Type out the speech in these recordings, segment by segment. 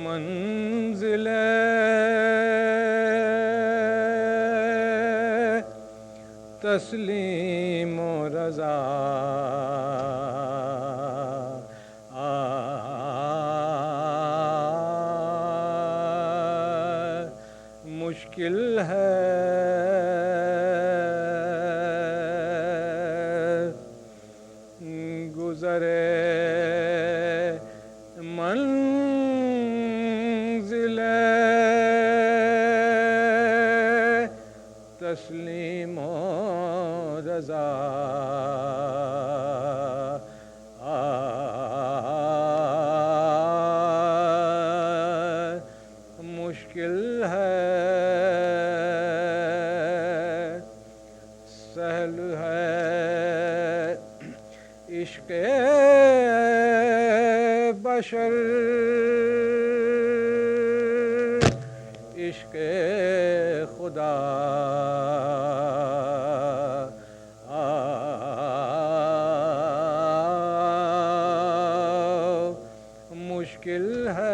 منزل تسلیم و رضا مشکل ہے گزرے منزل تسلیم و رضا مشکل ہے سہل ہے عشق بشر عشق خدا مشکل ہے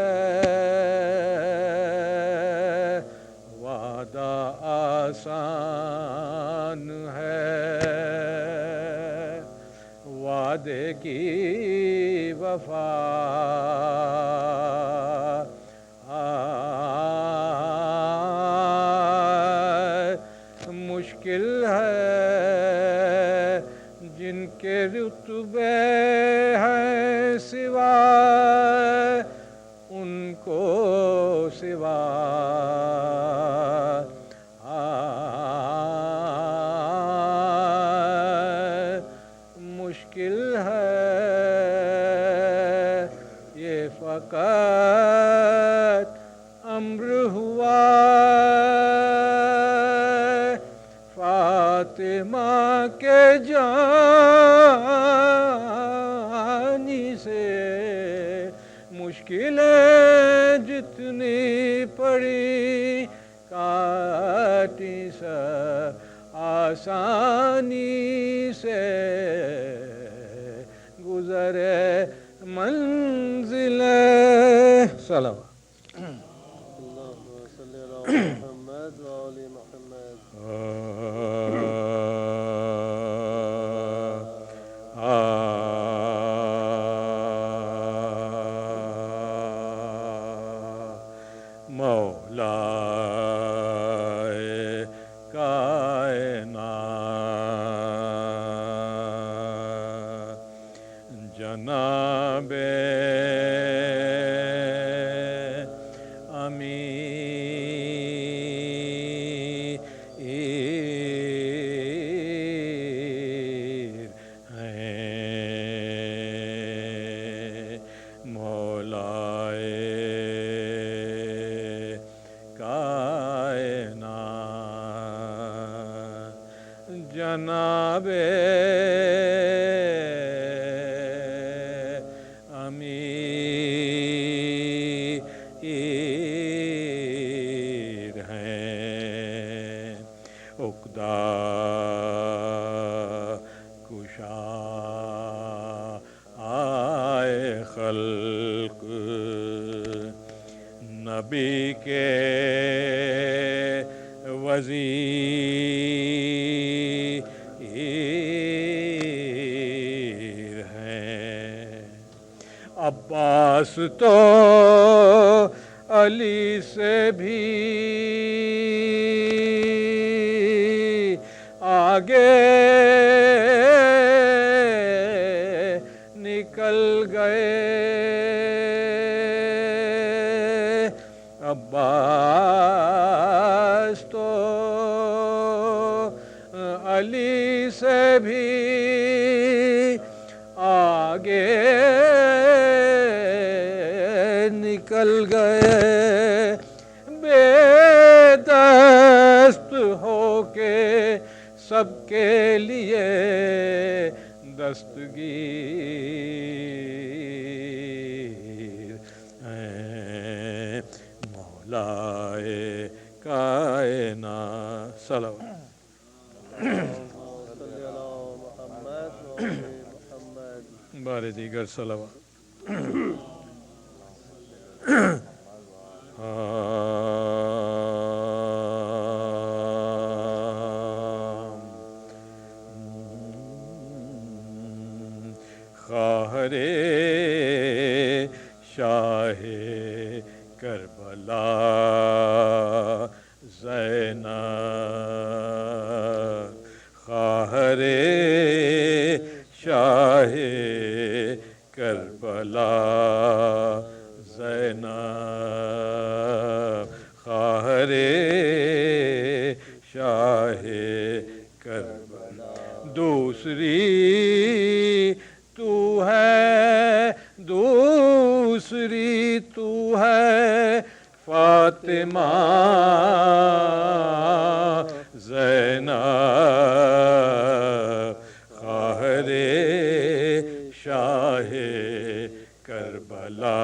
وعدہ آسان ہے وعدے کی وفا مشکل ہے جن کے رتبے ہیں سوا ان کو سوا مشکل ہے یہ فقط امر ہوا فاطمہ کے جانی سے مشکلیں جتنی پڑی کاٹی سا آسانی سے گزرے منزل سلام اللهم صل على محمد وآل محمد مولا کائنات جناب امیر ہیں مولائے کائنات جناب امیر ہیں عقدہ کشا آئے خلق نبی کے وزیر ہیں عباس تو علی سے بھی آگے نکل گئے عباس تو علی سے بھی آگے نکل گئے بے دست ہو کے سب کے لیے دستگیر اے مولائے کائنات صلوات صلی اللہ محمد و آل محمد بار دیگر صلوات خواہر شاہ کربلا زینب خواہر شاہ کربلا زینب خواہر شاہ کربلا دوسری تو ہے دوسری تو ہے فاطمہ زینب خواہر شاہ کربلا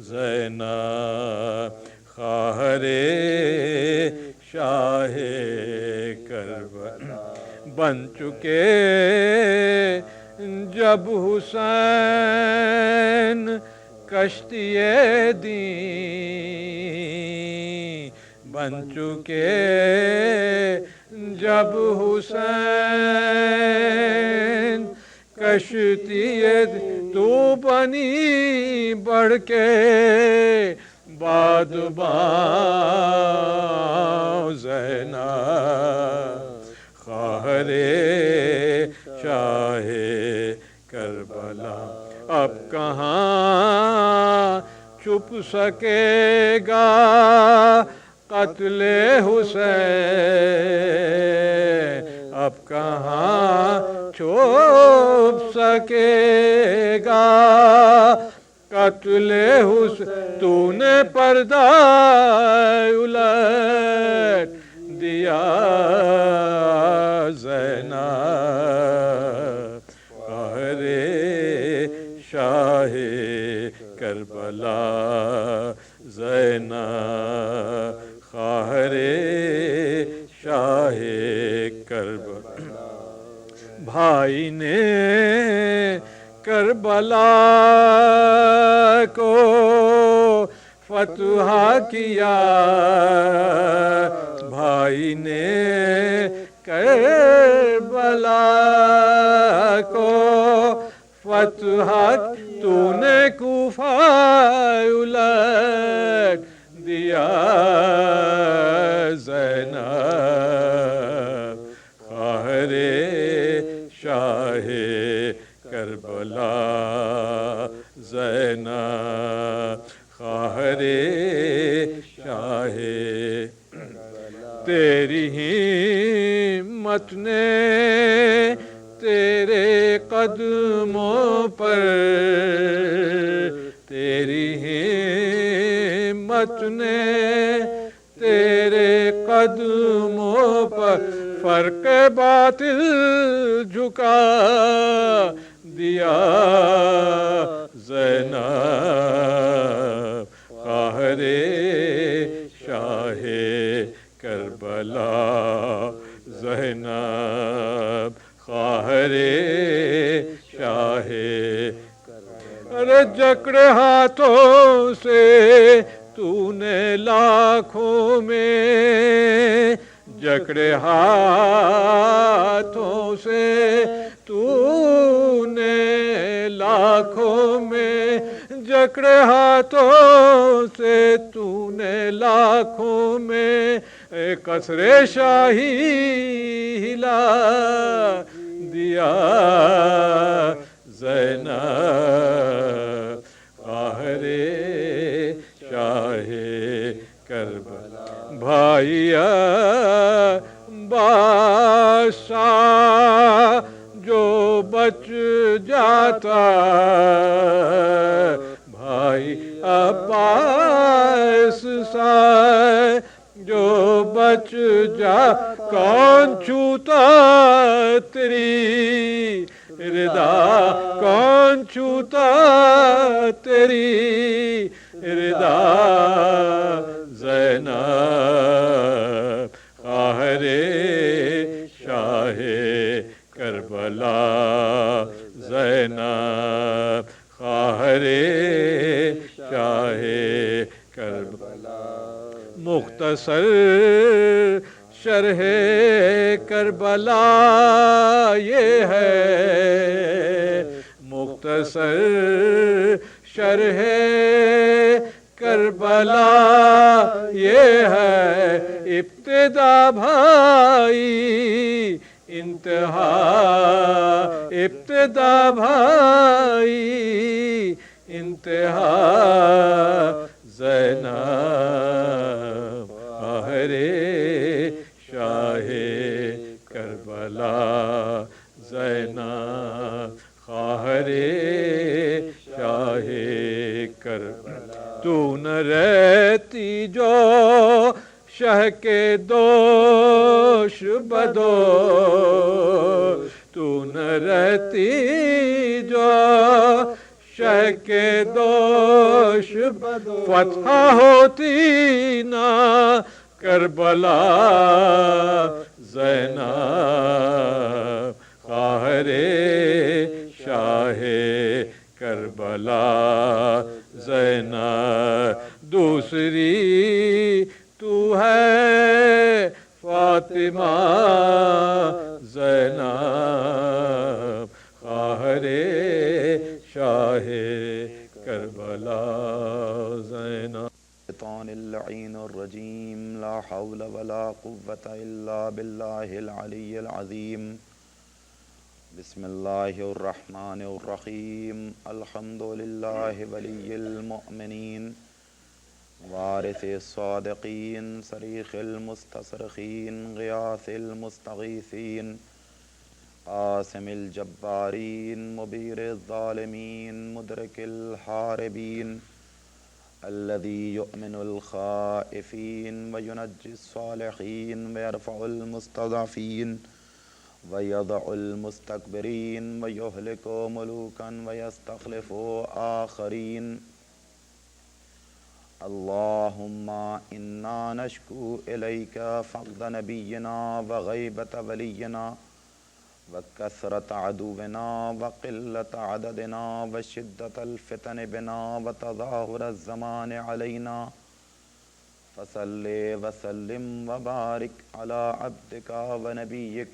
زینب خواہر شاہ کربلا بن چکے جب حسین کشتی دین بن چکے جب حسین کشتی تو بنی بڑھ کے بادباں زینب خواہر شاہ کربلا اب کہاں چھپ سکے گا قتل حسین اب کہاں چھپ سکے گا قتل حسین تو نے پردہ الٹ دیا زینب خواہر شاہ کربلا زینب خواہر شاہ کربلا بھائی نے کربلا کو فتح کیا بھائی نے کربلا کو فتح تو نے کوفہ الٹ دیا زینب خواہر شاہ کربلا زینب خواہر شاہ تیری ہمت نے تیرے قدموں پر تیری ہمت نے تیرے قدموں پر فرق باطل جھکا دیا زینب خواہر شاہ کربلا زینب خواہر شاہ ارے جکڑے ہاتھوں سے تو نے لاکھوں میں جکڑے ہاتھوں سے تو نے لاکھوں میں جکڑے ہاتھوں سے تو نے لاکھوں میں قصر شاہی ہلا دیا زینب خواہر شاہ کربلا بھائی بادشاہ جو بچ جاتا بھائی عباس سا جو بچ جا کون چھوتا تیری ردا کون چھوتا تیری ردا زینب خواہر شاہ کربلا زینب خواہر شاہ کربلا مختصر شرح کربلا یہ ہے مختصر شرح کربلا یہ ہے ابتدا بھائی انتہا ابتدا بھائی انتہا زینب خواہر شاہ کربلا زینب خواہر شاہ کربلا تو نہ رہتی جو شہ کے دوش بدوش تو نہ رہتی جو شہ کے دوش فتح ہوتی نہ کربلا زینب خواہر شاہ کربلا زینب دوسری تو ہے فاطمہ زینب خواہر شاہ کربلا زینب الشیطان اللعین الرجیم لا حول ولا قوة الا باللہ العلی العظیم بسم اللہ الرحمن الرحیم الحمد للہ ولی المؤمنین وارث الصادقین صریخ المستصرخین غیاث المستغیثین قاسم الجبارین مبیر الظالمین مدرک الحاربین الذي يؤمن الخائفين وينجي الصالحين ويرفع المستضعفين ويضع المستكبرين ويهلك ملوكا ويستخلف آخرين اللهم إنا نشكو إليك فقد نبينا وغيبة ولينا وكثرة عدونا وقلة عددنا وشدة الفتن بنا وتظاهر الزمان علينا فصل وسلم وبارك على عبدك ونبيك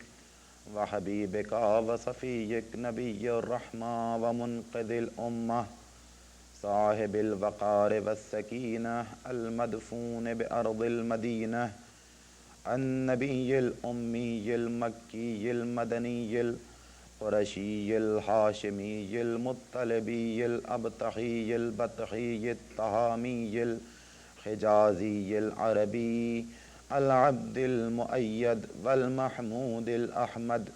وحبيبك وصفيك نبي الرحمة ومنقذ الأمة صاحب الوقار والسكينة المدفون بأرض المدينة النبي الأمي المكي المدني القرشي الهاشمي المطلبي الأبطحي البطحي التهامي الحجازي العربي العبد المؤيد والمحمود الأحمد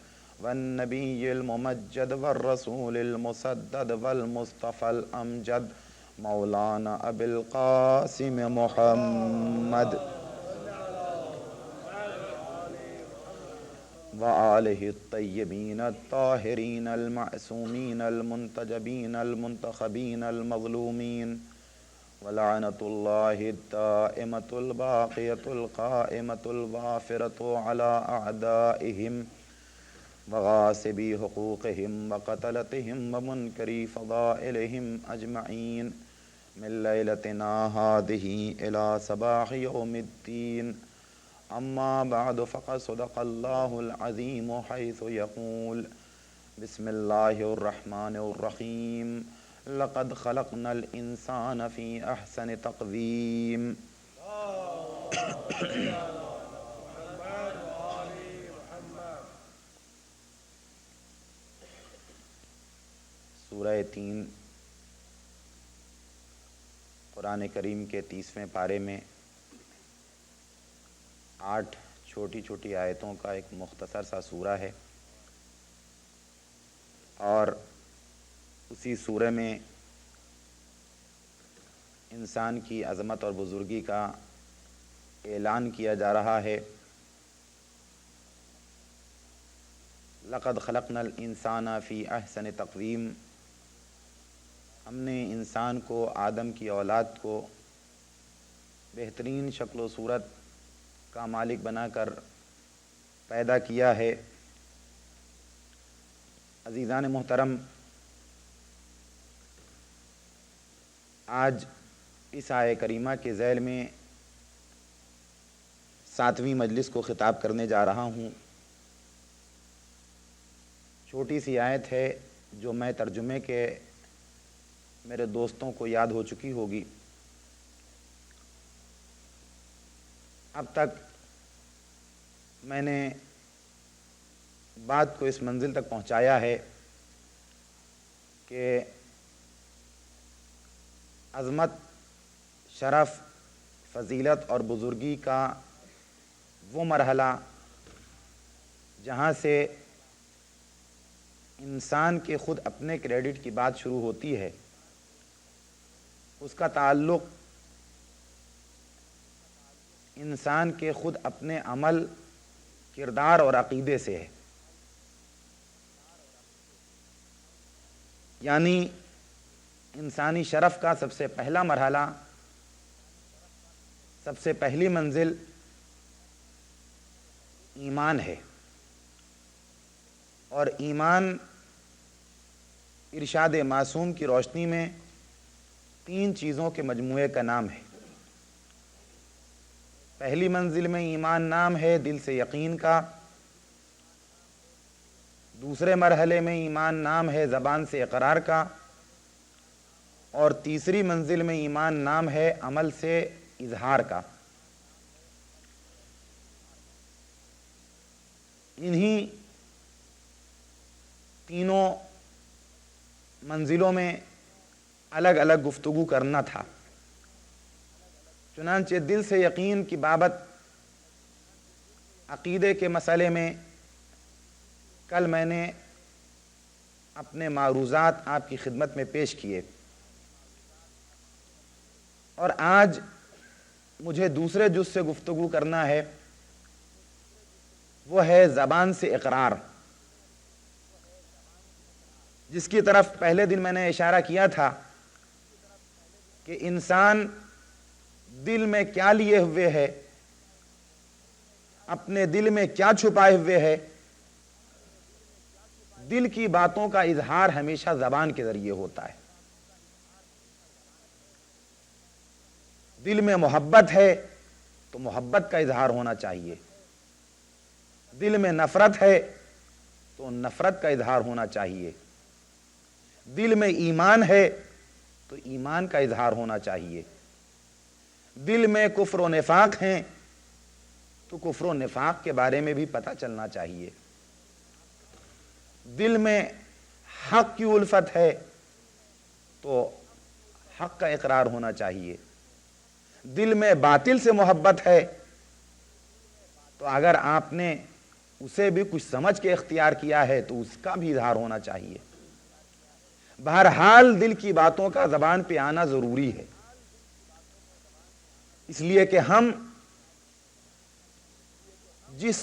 والنبي الممجد والرسول المسدد والمصطفى الأمجد مولانا أبي القاسم محمد وآلہ الطیبین الطاہرین المعصومین المنتجبین المنتخبین المظلومین ولعنۃ اللہ الدائمۃ الباقیۃ القائمۃ الوافرۃ علی اعدائہم وغاصبی حقوقہم وقتلتہم ومنکری فضائلہم اجمعین من لیلتنا ہذہ الی صباح یوم الدین اما بعد فقد صدق اللہ العظیم حیث یقول بسم اللہ الرحمن الرحیم لقد خلقنا الانسان فی احسن تقویم سورہ 3 قرآن کریم کے 30ویں پارے میں 8 چھوٹی چھوٹی آیتوں کا ایک مختصر سا سورہ ہے، اور اسی سورہ میں انسان کی عظمت اور بزرگی کا اعلان کیا جا رہا ہے۔ لقد خلقنا الانسان فی احسن تقویم، ہم نے انسان کو، آدم کی اولاد کو بہترین شکل و صورت کا مالک بنا کر پیدا کیا ہے۔ عزیزان محترم، آج اس آیہ کریمہ کے ذیل میں 7ویں مجلس کو خطاب کرنے جا رہا ہوں۔ چھوٹی سی آیت ہے جو میں ترجمے کے میرے دوستوں کو یاد ہو چکی ہوگی۔ اب تک میں نے بات کو اس منزل تک پہنچایا ہے کہ عظمت، شرف، فضیلت اور بزرگی کا وہ مرحلہ جہاں سے انسان کے خود اپنے کریڈٹ کی بات شروع ہوتی ہے، اس کا تعلق انسان کے خود اپنے عمل، کردار اور عقیدے سے ہے۔ یعنی انسانی شرف کا سب سے پہلا مرحلہ، سب سے پہلی منزل ایمان ہے، اور ایمان ارشاد معصوم کی روشنی میں 3 چیزوں کے مجموعے کا نام ہے۔ پہلی منزل میں ایمان نام ہے دل سے یقین کا، دوسرے مرحلے میں ایمان نام ہے زبان سے اقرار کا، اور تیسری منزل میں ایمان نام ہے عمل سے اظہار کا۔ انہی تینوں منزلوں میں الگ الگ گفتگو کرنا تھا۔ چنانچہ دل سے یقین کی بابت عقیدے کے مسئلے میں کل میں نے اپنے معروضات آپ کی خدمت میں پیش کیے، اور آج مجھے دوسرے جز سے گفتگو کرنا ہے، وہ ہے زبان سے اقرار، جس کی طرف پہلے دن میں نے اشارہ کیا تھا کہ انسان دل میں کیا لیے ہوئے ہے، اپنے دل میں کیا چھپائے ہوئے ہے، دل کی باتوں کا اظہار ہمیشہ زبان کے ذریعے ہوتا ہے۔ دل میں محبت ہے تو محبت کا اظہار ہونا چاہیے، دل میں نفرت ہے تو نفرت کا اظہار ہونا چاہیے، دل میں ایمان ہے تو ایمان کا اظہار ہونا چاہیے، دل میں کفر و نفاق ہیں تو کفر و نفاق کے بارے میں بھی پتہ چلنا چاہیے، دل میں حق کی الفت ہے تو حق کا اقرار ہونا چاہیے، دل میں باطل سے محبت ہے تو اگر آپ نے اسے بھی کچھ سمجھ کے اختیار کیا ہے تو اس کا بھی اظہار ہونا چاہیے۔ بہرحال دل کی باتوں کا زبان پہ آنا ضروری ہے، اس لیے کہ ہم جس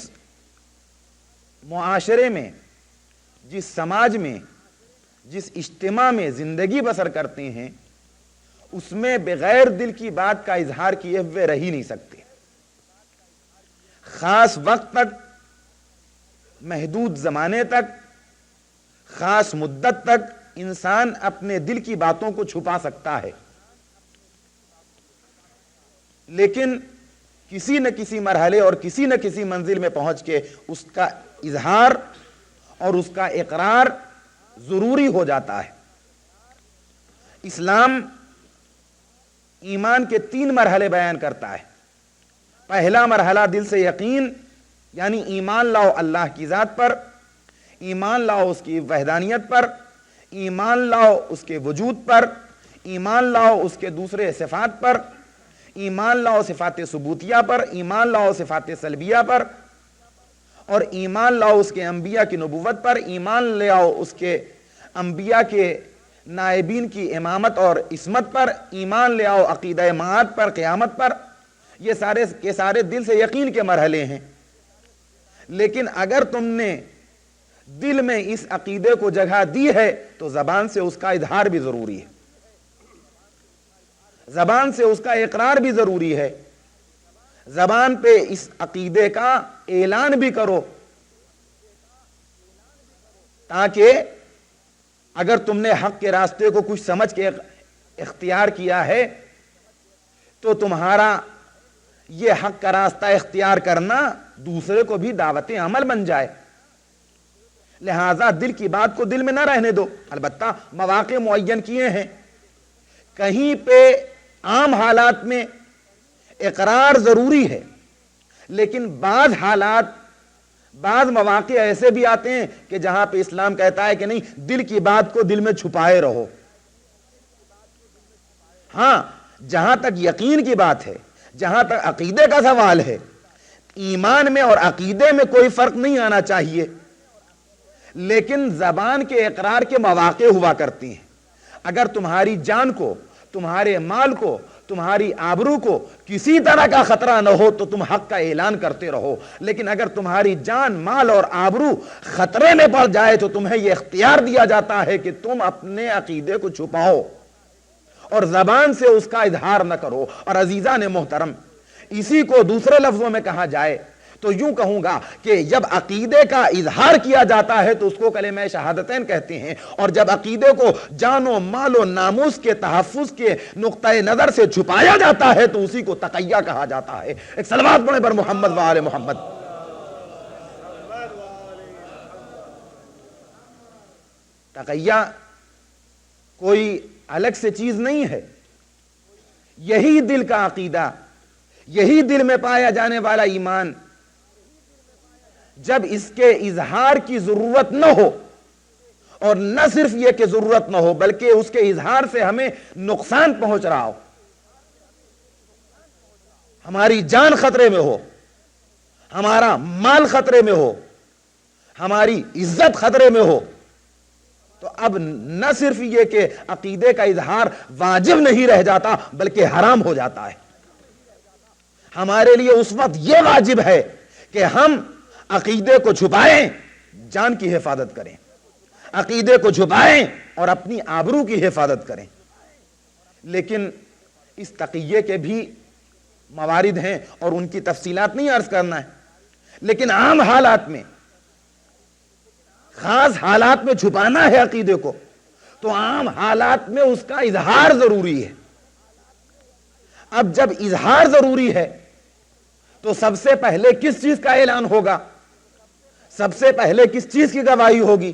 معاشرے میں، جس سماج میں، جس اجتماع میں زندگی بسر کرتے ہیں، اس میں بغیر دل کی بات کا اظہار کیے ہوئے رہ ہی نہیں سکتے۔ خاص وقت تک، محدود زمانے تک، خاص مدت تک انسان اپنے دل کی باتوں کو چھپا سکتا ہے، لیکن کسی نہ کسی مرحلے اور کسی نہ کسی منزل میں پہنچ کے اس کا اظہار اور اس کا اقرار ضروری ہو جاتا ہے۔ اسلام ایمان کے 3 مرحلے بیان کرتا ہے۔ پہلا مرحلہ دل سے یقین، یعنی ایمان لاؤ اللہ کی ذات پر، ایمان لاؤ اس کی وحدانیت پر، ایمان لاؤ اس کے وجود پر، ایمان لاؤ اس کے دوسرے صفات پر، ایمان لاؤ صفات ثبوتیہ پر، ایمان لاؤ صفات سلبیہ پر، اور ایمان لاؤ اس کے انبیاء کی نبوت پر، ایمان لے آؤ اس کے انبیاء کے نائبین کی امامت اور عصمت پر، ایمان لے آؤ عقیدہ معاد پر، قیامت پر۔ یہ سارے کے سارے دل سے یقین کے مرحلے ہیں، لیکن اگر تم نے دل میں اس عقیدے کو جگہ دی ہے تو زبان سے اس کا اظہار بھی ضروری ہے، زبان سے اس کا اقرار بھی ضروری ہے، زبان پہ اس عقیدے کا اعلان بھی کرو، تاکہ اگر تم نے حق کے راستے کو کچھ سمجھ کے اختیار کیا ہے تو تمہارا یہ حق کا راستہ اختیار کرنا دوسرے کو بھی دعوت عمل بن جائے۔ لہذا دل کی بات کو دل میں نہ رہنے دو، البتہ مواقع معین کیے ہیں، کہیں پہ عام حالات میں اقرار ضروری ہے، لیکن بعض حالات بعض مواقع ایسے بھی آتے ہیں کہ جہاں پہ اسلام کہتا ہے کہ نہیں، دل کی بات کو دل میں چھپائے رہو۔ ہاں، جہاں تک یقین کی بات ہے، جہاں تک عقیدے کا سوال ہے، ایمان میں اور عقیدے میں کوئی فرق نہیں آنا چاہیے، لیکن زبان کے اقرار کے مواقع ہوا کرتی ہیں۔ اگر تمہاری جان کو، تمہارے مال کو، تمہاری آبرو کو کسی طرح کا خطرہ نہ ہو تو تم حق کا اعلان کرتے رہو، لیکن اگر تمہاری جان، مال اور آبرو خطرے میں پڑ جائے تو تمہیں یہ اختیار دیا جاتا ہے کہ تم اپنے عقیدے کو چھپاؤ اور زبان سے اس کا اظہار نہ کرو۔ اور عزیزان محترم، اسی کو دوسرے لفظوں میں کہا جائے تو یوں کہوں گا کہ جب عقیدے کا اظہار کیا جاتا ہے تو اس کو کلمہ شہادتین کہتے ہیں، اور جب عقیدے کو جان و مال و ناموس کے تحفظ کے نقطہ نظر سے چھپایا جاتا ہے تو اسی کو تقیہ کہا جاتا ہے۔ ایک صلوات پڑھیں پر محمد و آل محمد۔ تقیہ کوئی الگ سے چیز نہیں ہے، یہی دل کا عقیدہ، یہی دل میں پایا جانے والا ایمان، جب اس کے اظہار کی ضرورت نہ ہو، اور نہ صرف یہ کہ ضرورت نہ ہو بلکہ اس کے اظہار سے ہمیں نقصان پہنچ رہا ہو، ہماری جان خطرے میں ہو، ہمارا مال خطرے میں ہو، ہماری عزت خطرے میں ہو، تو اب نہ صرف یہ کہ عقیدے کا اظہار واجب نہیں رہ جاتا بلکہ حرام ہو جاتا ہے۔ ہمارے لیے اس وقت یہ واجب ہے کہ ہم عقیدے کو چھپائیں، جان کی حفاظت کریں، عقیدے کو چھپائیں اور اپنی آبرو کی حفاظت کریں۔ لیکن اس تقیے کے بھی موارد ہیں اور ان کی تفصیلات نہیں عرض کرنا ہے، لیکن عام حالات میں، خاص حالات میں چھپانا ہے عقیدے کو تو عام حالات میں اس کا اظہار ضروری ہے۔ اب جب اظہار ضروری ہے تو سب سے پہلے کس چیز کا اعلان ہوگا؟ سب سے پہلے کس چیز کی گواہی ہوگی؟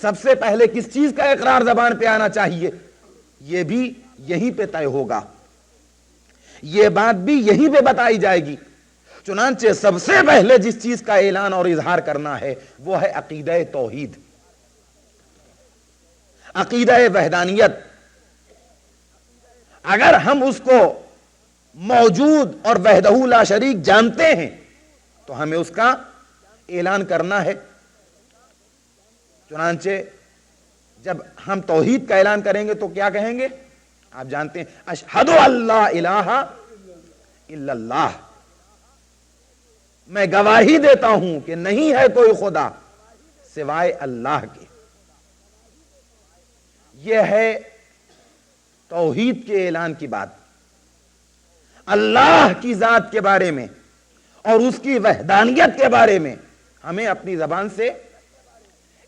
سب سے پہلے کس چیز کا اقرار زبان پہ آنا چاہیے؟ یہ بھی یہیں پہ طے ہوگا، یہ بات بھی یہیں پہ بتائی جائے گی۔ چنانچہ سب سے پہلے جس چیز کا اعلان اور اظہار کرنا ہے وہ ہے عقیدہ توحید، عقیدہ وحدانیت۔ اگر ہم اس کو موجود اور وحدہ لا شریک جانتے ہیں تو ہمیں اس کا اعلان کرنا ہے۔ چنانچہ جب ہم توحید کا اعلان کریں گے تو کیا کہیں گے؟ آپ جانتے ہیں، اشہد اللہ الہ الا اللہ، میں گواہی دیتا ہوں کہ نہیں ہے کوئی خدا سوائے اللہ کے۔ یہ ہے توحید کے اعلان کی بات، اللہ کی ذات کے بارے میں اور اس کی وحدانیت کے بارے میں ہمیں اپنی زبان سے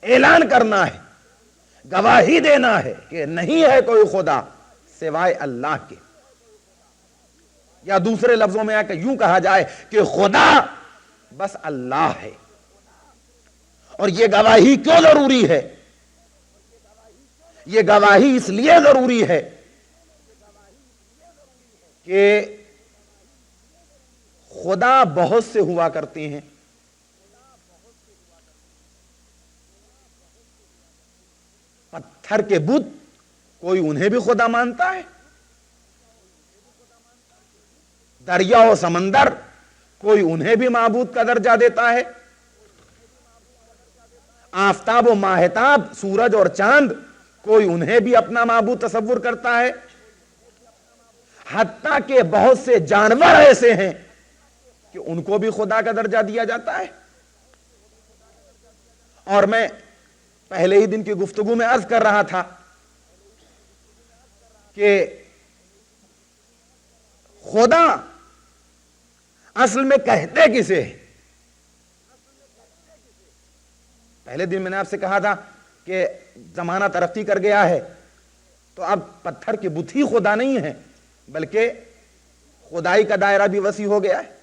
اعلان کرنا ہے، گواہی دینا ہے کہ نہیں ہے کوئی خدا سوائے اللہ کے۔ یا دوسرے لفظوں میں یوں کہا جائے کہ خدا بس اللہ ہے۔ اور یہ گواہی کیوں ضروری ہے؟ یہ گواہی اس لیے ضروری ہے کہ خدا بہت سے ہوا کرتے ہیں، پتھر کے بت کوئی انہیں بھی خدا مانتا ہے، دریا و سمندر کوئی انہیں بھی معبود کا درجہ دیتا ہے، آفتاب و ماہتاب، سورج اور چاند کوئی انہیں بھی اپنا معبود تصور کرتا ہے، حتیٰ کہ بہت سے جانور ایسے ہیں کہ ان کو بھی خدا کا درجہ دیا جاتا ہے۔ اور میں پہلے ہی دن کی گفتگو میں عرض کر رہا تھا کہ خدا اصل میں کہتے کسے؟ پہلے دن میں نے آپ سے کہا تھا کہ زمانہ ترقی کر گیا ہے تو اب پتھر کے بت ہی خدا نہیں ہے، بلکہ خدائی کا دائرہ بھی وسیع ہو گیا ہے۔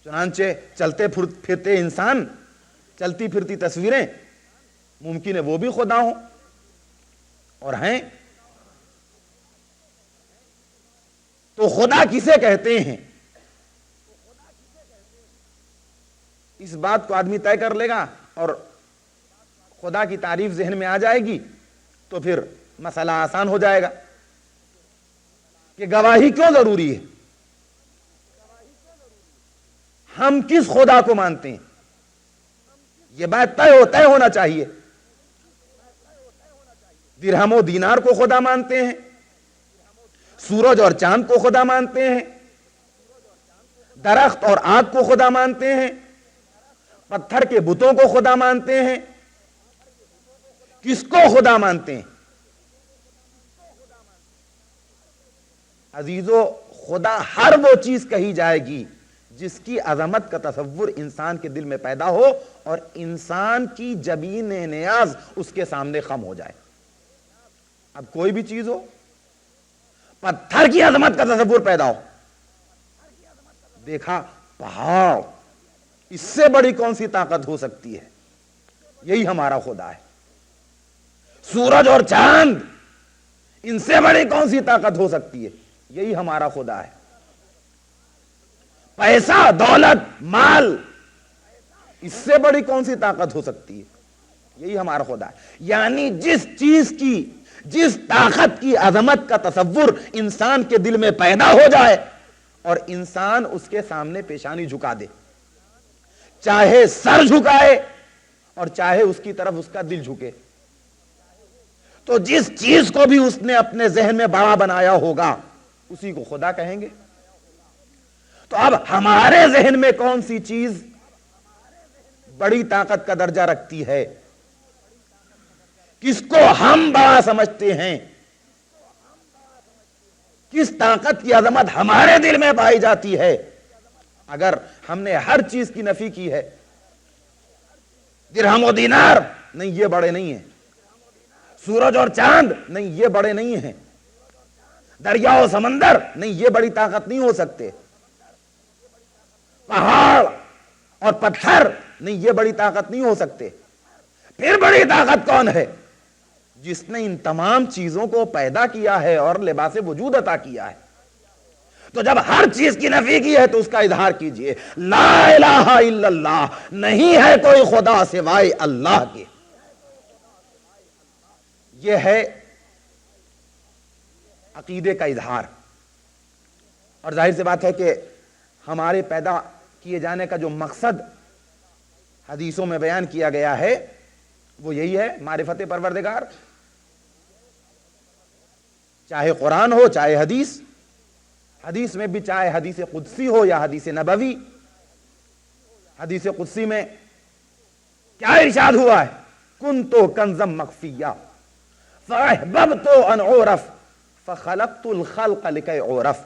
چنانچہ چلتے پھرتے انسان، چلتی پھرتی تصویریں، ممکن ہے وہ بھی خدا ہوں، اور ہیں۔ تو خدا کسے کہتے ہیں؟ اس بات کو آدمی طے کر لے گا اور خدا کی تعریف ذہن میں آ جائے گی تو پھر مسئلہ آسان ہو جائے گا کہ گواہی کیوں ضروری ہے، ہم کس خدا کو مانتے ہیں، یہ بات طے ہونا چاہیے۔ درہم و دینار کو خدا مانتے ہیں، سورج اور چاند کو خدا مانتے ہیں، درخت اور آگ کو خدا مانتے ہیں، پتھر کے بتوں کو خدا مانتے ہیں، کس کو خدا مانتے ہیں؟ عزیزو، خدا ہر وہ چیز کہی جائے گی جس کی عظمت کا تصور انسان کے دل میں پیدا ہو اور انسان کی جبین نیاز اس کے سامنے خم ہو جائے۔ اب کوئی بھی چیز ہو، پتھر کی عظمت کا تصور پیدا ہو، دیکھا پہاڑ، اس سے بڑی کون سی طاقت ہو سکتی ہے؟ یہی ہمارا خدا ہے۔ سورج اور چاند، ان سے بڑی کون سی طاقت ہو سکتی ہے؟ یہی ہمارا خدا ہے۔ پیسہ، دولت، مال، اس سے بڑی کون سی طاقت ہو سکتی ہے؟ یہی ہمارا خدا ہے۔ یعنی جس چیز کی، جس طاقت کی عظمت کا تصور انسان کے دل میں پیدا ہو جائے اور انسان اس کے سامنے پیشانی جھکا دے، چاہے سر جھکائے اور چاہے اس کی طرف اس کا دل جھکے، تو جس چیز کو بھی اس نے اپنے ذہن میں بڑا بنایا ہوگا اسی کو خدا کہیں گے۔ تو اب ہمارے ذہن میں کون سی چیز بڑی طاقت کا درجہ رکھتی ہے، کس کو ہم بڑا سمجھتے ہیں، کس طاقت کی عظمت ہمارے دل میں پائی جاتی ہے؟ اگر ہم نے ہر چیز کی نفی کی ہے، درہم و دینار نہیں یہ بڑے نہیں ہیں، سورج اور چاند نہیں یہ بڑے نہیں ہیں، دریا و سمندر نہیں یہ بڑی طاقت نہیں ہو سکتے، پہاڑ اور پتھر نہیں یہ بڑی طاقت نہیں ہو سکتے، پھر بڑی طاقت کون ہے؟ جس نے ان تمام چیزوں کو پیدا کیا ہے اور لباس وجود عطا کیا ہے۔ تو جب ہر چیز کی نفی کی ہے تو اس کا اظہار کیجئے، لا الہ الا اللہ، نہیں ہے کوئی خدا سوائے اللہ کے۔ یہ ہے عقیدے کا اظہار، اور ظاہر سی بات ہے کہ ہمارے پیدا کیے جانے کا جو مقصد حدیثوں میں بیان کیا گیا ہے وہ یہی ہے، معرفت پروردگار، چاہے قرآن ہو چاہے حدیث، حدیث میں بھی چاہے حدیث قدسی ہو یا حدیث نبوی۔ حدیث قدسی میں کیا ارشاد ہوا ہے؟ کنتو کنزم مخفیہ فاحببت ان اعرف فخلقت الخلق لکی اعرف،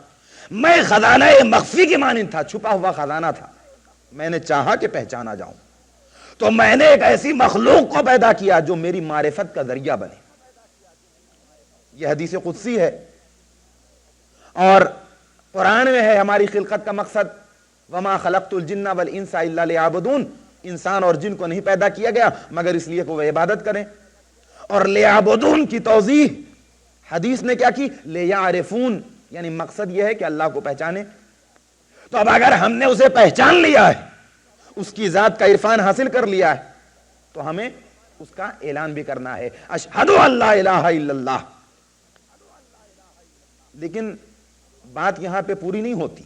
میں خزانہ مخفی کی مانند تھا، چھپا ہوا خزانہ تھا، میں نے چاہا کہ پہچانا جاؤں تو میں نے ایک ایسی مخلوق کو پیدا کیا جو میری معرفت کا ذریعہ بنے۔ یہ حدیث قدسی ہے، اور قرآن میں ہے ہماری خلقت کا مقصد، وما خلقت الجن والانس الا لیعبدون، انسان اور جن کو نہیں پیدا کیا گیا مگر اس لیے کہ وہ عبادت کریں۔ اور لیعبدون کی توضیح حدیث نے کیا کی؟ لیعرفون، یعنی مقصد یہ ہے کہ اللہ کو پہچانے۔ تو اب اگر ہم نے اسے پہچان لیا ہے، اس کی ذات کا عرفان حاصل کر لیا ہے، تو ہمیں اس کا اعلان بھی کرنا ہے، اشہد ان لا الہ الا اللہ۔ لیکن بات یہاں پہ پوری نہیں ہوتی،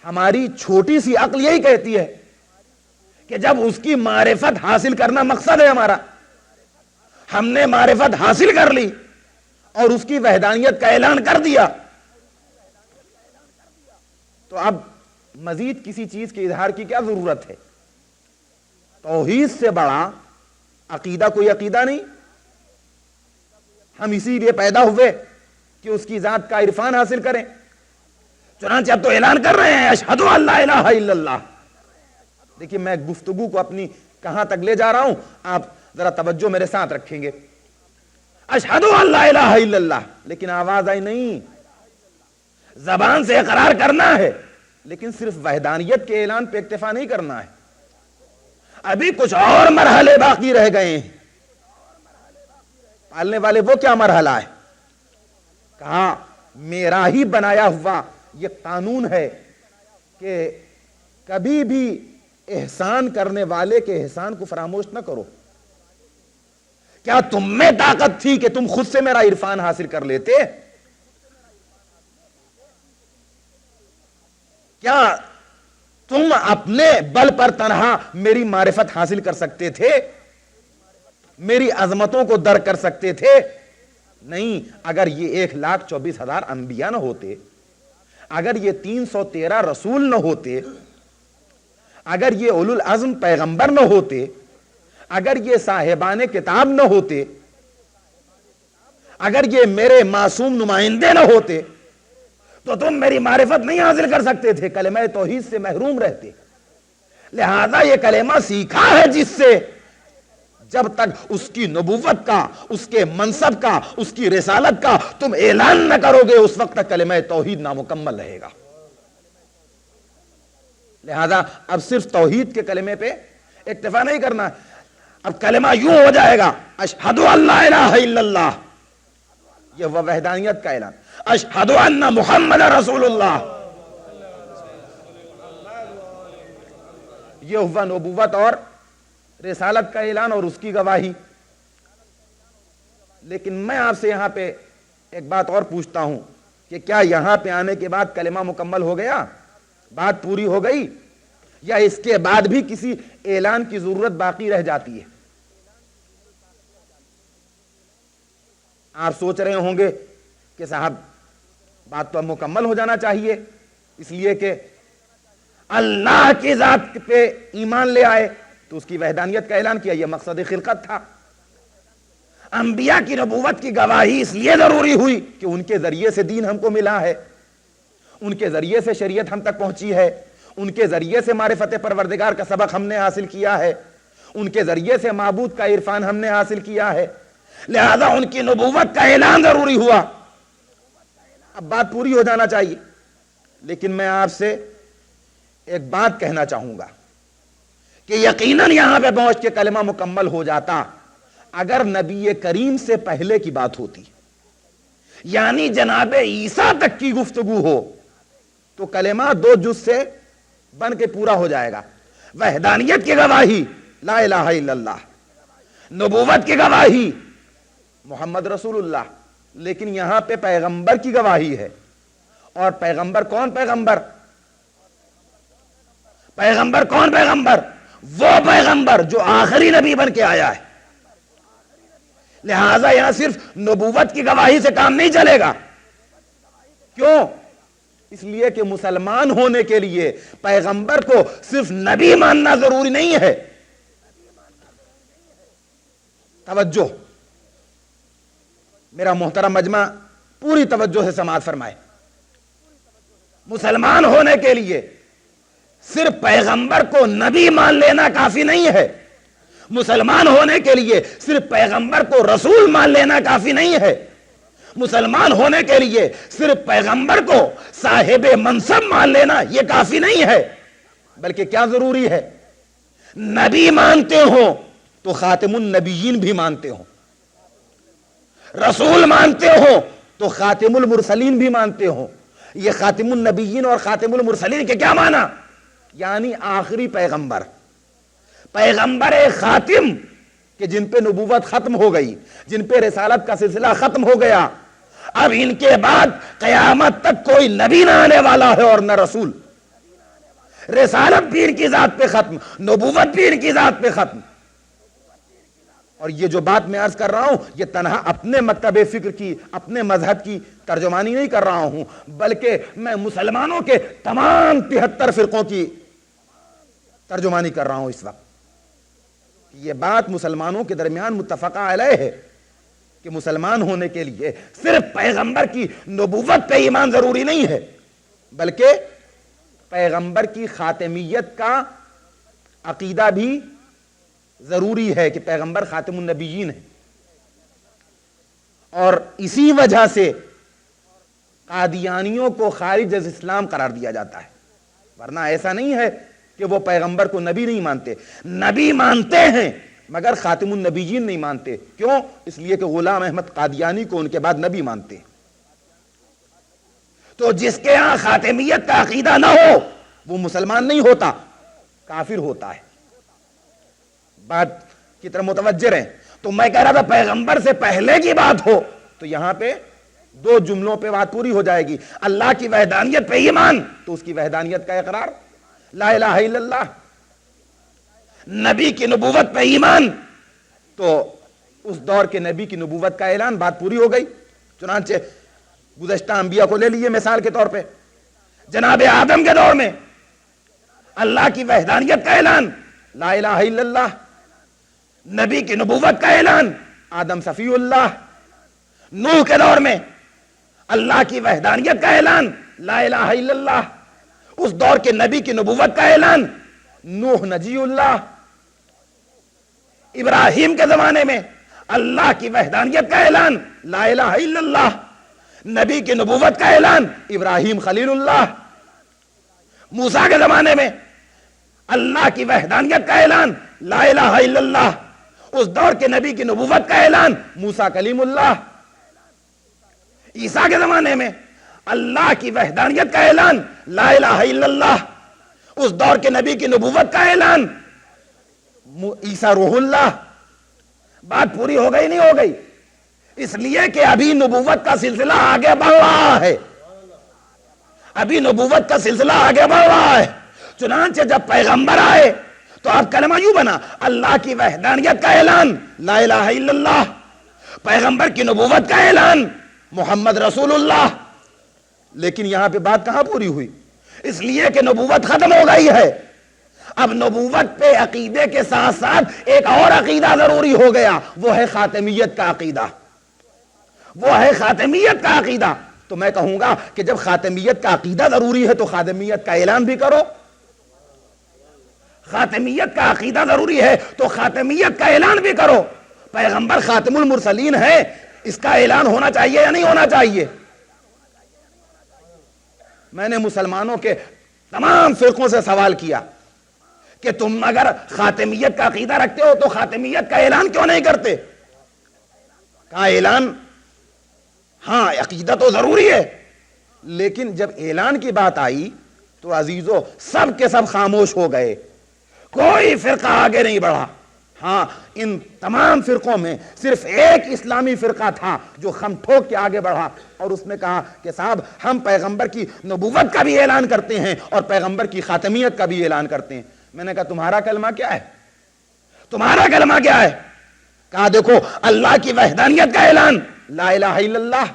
ہماری چھوٹی سی عقل یہی کہتی ہے کہ جب اس کی معرفت حاصل کرنا مقصد ہے ہمارا، ہم نے معرفت حاصل کر لی اور اس کی وحدانیت کا اعلان کر دیا، تو اب مزید کسی چیز کے اظہار کی کیا ضرورت ہے؟ توحید سے بڑا عقیدہ کوئی عقیدہ نہیں. ہم اسی لیے پیدا ہوئے کہ اس کی ذات کا عرفان حاصل کریں. چنانچہ اب تو اعلان کر رہے ہیں اشہد ان لا الہ الا اللہ. دیکھیے میں گفتگو کو اپنی کہاں تک لے جا رہا ہوں، آپ ذرا توجہ میرے ساتھ رکھیں گے. اشہد ان لا الہ الا اللہ، لیکن آواز آئی نہیں. زبان سے اقرار کرنا ہے لیکن صرف وحدانیت کے اعلان پہ اکتفا نہیں کرنا ہے. ابھی کچھ اور مرحلے باقی رہ گئے ہیں. پالنے والے وہ کیا مرحلہ ہے؟ کہا میرا ہی بنایا ہوا یہ قانون ہے کہ کبھی بھی احسان کرنے والے کے احسان کو فراموش نہ کرو. کیا تم میں طاقت تھی کہ تم خود سے میرا عرفان حاصل کر لیتے؟ کیا تم اپنے بل پر تنہا میری معرفت حاصل کر سکتے تھے؟ میری عظمتوں کو درک کر سکتے تھے؟ نہیں. اگر یہ 1,24,000 انبیاء نہ ہوتے، اگر یہ 313 رسول نہ ہوتے، اگر یہ اولو العزم پیغمبر نہ ہوتے، اگر یہ صاحبان کتاب نہ ہوتے، اگر یہ میرے معصوم نمائندے نہ ہوتے تو تم میری معرفت نہیں حاصل کر سکتے تھے، کلمہ توحید سے محروم رہتے. لہذا یہ کلمہ سیکھا ہے جس سے جب تک اس کی نبوت کا، اس کے منصب کا، اس کی رسالت کا تم اعلان نہ کرو گے اس وقت تک کلمہ توحید نامکمل رہے گا. لہذا اب صرف توحید کے کلمے پہ اکتفا نہیں کرنا. اب کلمہ یوں ہو جائے گا اشہد ان لا الہ الا اللہ، یہ وہ وحدانیت کا اعلان. اشہد ان محمد رسول اللہ، یہ ہوا نبوت اور رسالت کا اعلان اور اس کی گواہی. لیکن میں آپ سے یہاں پہ ایک بات اور پوچھتا ہوں کہ کیا یہاں پہ آنے کے بعد کلمہ مکمل ہو گیا، بات پوری ہو گئی، یا اس کے بعد بھی کسی اعلان کی ضرورت باقی رہ جاتی ہے؟ آپ سوچ رہے ہوں گے کہ صاحب بات تو اب مکمل ہو جانا چاہیے، اس لیے کہ اللہ کی ذات پہ ایمان لے آئے تو اس کی وحدانیت کا اعلان کیا، یہ مقصد خلقت تھا. انبیاء کی نبوت کی گواہی اس لیے ضروری ہوئی کہ ان کے ذریعے سے دین ہم کو ملا ہے، ان کے ذریعے سے شریعت ہم تک پہنچی ہے، ان کے ذریعے سے معرفت پروردگار کا سبق ہم نے حاصل کیا ہے، ان کے ذریعے سے معبود کا عرفان ہم نے حاصل کیا ہے. لہذا ان کی نبوت کا اعلان ضروری ہوا. اب بات پوری ہو جانا چاہیے. لیکن میں آپ سے ایک بات کہنا چاہوں گا کہ یقیناً یہاں پہ پہنچ کے کلمہ مکمل ہو جاتا اگر نبی کریم سے پہلے کی بات ہوتی، یعنی جناب عیسیٰ تک کی گفتگو ہو، تو کلمہ 2 جز سے بن کے پورا ہو جائے گا. وحدانیت کی گواہی لا الہ الا اللہ، نبوت کی گواہی محمد رسول اللہ. لیکن یہاں پہ پیغمبر کی گواہی ہے. اور پیغمبر کون پیغمبر؟ پیغمبر کون پیغمبر؟ وہ پیغمبر جو آخری نبی بن کے آیا ہے. لہذا یہاں صرف نبوت کی گواہی سے کام نہیں چلے گا. کیوں؟ اس لیے کہ مسلمان ہونے کے لیے پیغمبر کو صرف نبی ماننا ضروری نہیں ہے. توجہ، میرا محترم مجمع پوری توجہ سے سماعت فرمائے. مسلمان ہونے کے لیے صرف پیغمبر کو نبی مان لینا کافی نہیں ہے. مسلمان ہونے کے لیے صرف پیغمبر کو رسول مان لینا کافی نہیں ہے. مسلمان ہونے کے لیے صرف پیغمبر کو صاحب منصب مان لینا یہ کافی نہیں ہے. بلکہ کیا ضروری ہے؟ نبی مانتے ہو تو خاتم النبیین بھی مانتے ہو، رسول مانتے ہو تو خاتم المرسلین بھی مانتے ہو. یہ خاتم النبیین اور خاتم المرسلین کے کیا معنی؟ یعنی آخری پیغمبر. پیغمبر خاتم کہ جن پہ نبوت ختم ہو گئی، جن پہ رسالت کا سلسلہ ختم ہو گیا. اب ان کے بعد قیامت تک کوئی نبی نہ آنے والا ہے اور نہ رسول. رسالت بھی ان کی ذات پہ ختم، نبوت بھی ان کی ذات پہ ختم. اور یہ جو بات میں عرض کر رہا ہوں یہ تنہا اپنے مکتب فکر کی، اپنے مذہب کی ترجمانی نہیں کر رہا ہوں، بلکہ میں مسلمانوں کے تمام 73 فرقوں کی ترجمانی کر رہا ہوں اس وقت۔ یہ بات مسلمانوں کے درمیان متفقہ علیہ ہے کہ مسلمان ہونے کے لیے صرف پیغمبر کی نبوت پہ ایمان ضروری نہیں ہے، بلکہ پیغمبر کی خاتمیت کا عقیدہ بھی ضروری ہے کہ پیغمبر خاتم النبیین ہے۔ اور اسی وجہ سے قادیانیوں کو خارج از اسلام قرار دیا جاتا ہے، ورنہ ایسا نہیں ہے کہ وہ پیغمبر کو نبی نہیں مانتے، نبی مانتے ہیں مگر خاتم النبیین نہیں مانتے۔ کیوں؟ اس لیے کہ غلام احمد قادیانی کو ان کے بعد نبی مانتے۔ تو جس کے ہاں خاتمیت کا عقیدہ نہ ہو وہ مسلمان نہیں ہوتا، کافر ہوتا ہے۔ بات کی طرح متوجہ رہیں۔ تو میں کہہ رہا تھا پیغمبر سے پہلے کی بات ہو تو یہاں پہ 2 جملوں پہ بات پوری ہو جائے گی۔ اللہ کی وحدانیت پہ ایمان تو اس کی وحدانیت کا اقرار، لا الہ الا اللہ۔ نبی کی نبوت پہ ایمان تو اس دور کے نبی کی نبوت کا اعلان، بات پوری ہو گئی۔ چنانچہ گزشتہ انبیاء کو لے لیے مثال کے طور پہ، جناب آدم کے دور میں اللہ کی وحدانیت کا اعلان، لا الہ الا اللہ۔ نبی کی نبوت کا اعلان، آدم صفی اللہ۔ نوح کے دور میں اللہ کی وحدانیت کا اعلان، لا الہ الا اللہ۔ اس دور کے نبی کی نبوت کا اعلان، نوح نجی اللہ۔ ابراہیم کے زمانے میں اللہ کی وحدانیت کا اعلان، لا الہ الا اللہ۔ نبی کی نبوت کا اعلان، ابراہیم خلیل اللہ۔ موسیٰ کے زمانے میں اللہ کی وحدانیت کا اعلان، لا الہ الا اللہ۔ اس دور کے نبی کی نبوت کا اعلان، موسیٰ کلیم اللہ۔ عیسیٰ کے زمانے میں اللہ کی وحدانیت کا اعلان، لا الہ الا اللہ۔ اس دور کے نبی کی نبوت کا اعلان، عیسیٰ روح اللہ۔ بات پوری ہو گئی نہیں ہو گئی؟ اس لیے کہ ابھی نبوت کا سلسلہ آگے بڑھ رہا ہے، ابھی نبوت کا سلسلہ آگے بڑھ رہا ہے۔ چنانچہ جب پیغمبر آئے تو اب کلمہ یوں بنا، اللہ کی وحدانیت کا اعلان، لا الہ الا اللہ۔ پیغمبر کی نبوت کا اعلان، محمد رسول اللہ۔ لیکن یہاں پہ بات کہاں پوری ہوئی؟ اس لیے کہ نبوت ختم ہو گئی ہے۔ اب نبوت پہ عقیدے کے ساتھ ساتھ ایک اور عقیدہ ضروری ہو گیا، وہ ہے خاتمیت کا عقیدہ، وہ ہے خاتمیت کا عقیدہ۔ تو میں کہوں گا کہ جب خاتمیت کا عقیدہ ضروری ہے تو خاتمیت کا اعلان بھی کرو۔ خاتمیت کا عقیدہ ضروری ہے تو خاتمیت کا اعلان بھی کرو۔ پیغمبر خاتم المرسلین ہے، اس کا اعلان ہونا چاہیے یا نہیں ہونا چاہیے؟ میں نے مسلمانوں کے تمام فرقوں سے سوال کیا کہ تم اگر خاتمیت کا عقیدہ رکھتے ہو تو خاتمیت کا اعلان کیوں نہیں کرتے؟ کہا اعلان ہاں عقیدہ تو ضروری ہے، لیکن جب اعلان کی بات آئی تو عزیزو سب کے سب خاموش ہو گئے، کوئی فرقہ آگے نہیں بڑھا۔ ہاں ان تمام فرقوں میں صرف ایک اسلامی فرقہ تھا جو خم ٹھوک کے آگے بڑھا اور اس نے کہا کہ صاحب ہم پیغمبر کی نبوت کا بھی اعلان کرتے ہیں اور پیغمبر کی خاتمیت کا بھی اعلان کرتے ہیں۔ میں نے کہا تمہارا کلمہ کیا ہے؟ تمہارا کلمہ کیا ہے؟ کہا دیکھو اللہ کی وحدانیت کا اعلان، لا الہ الا اللہ۔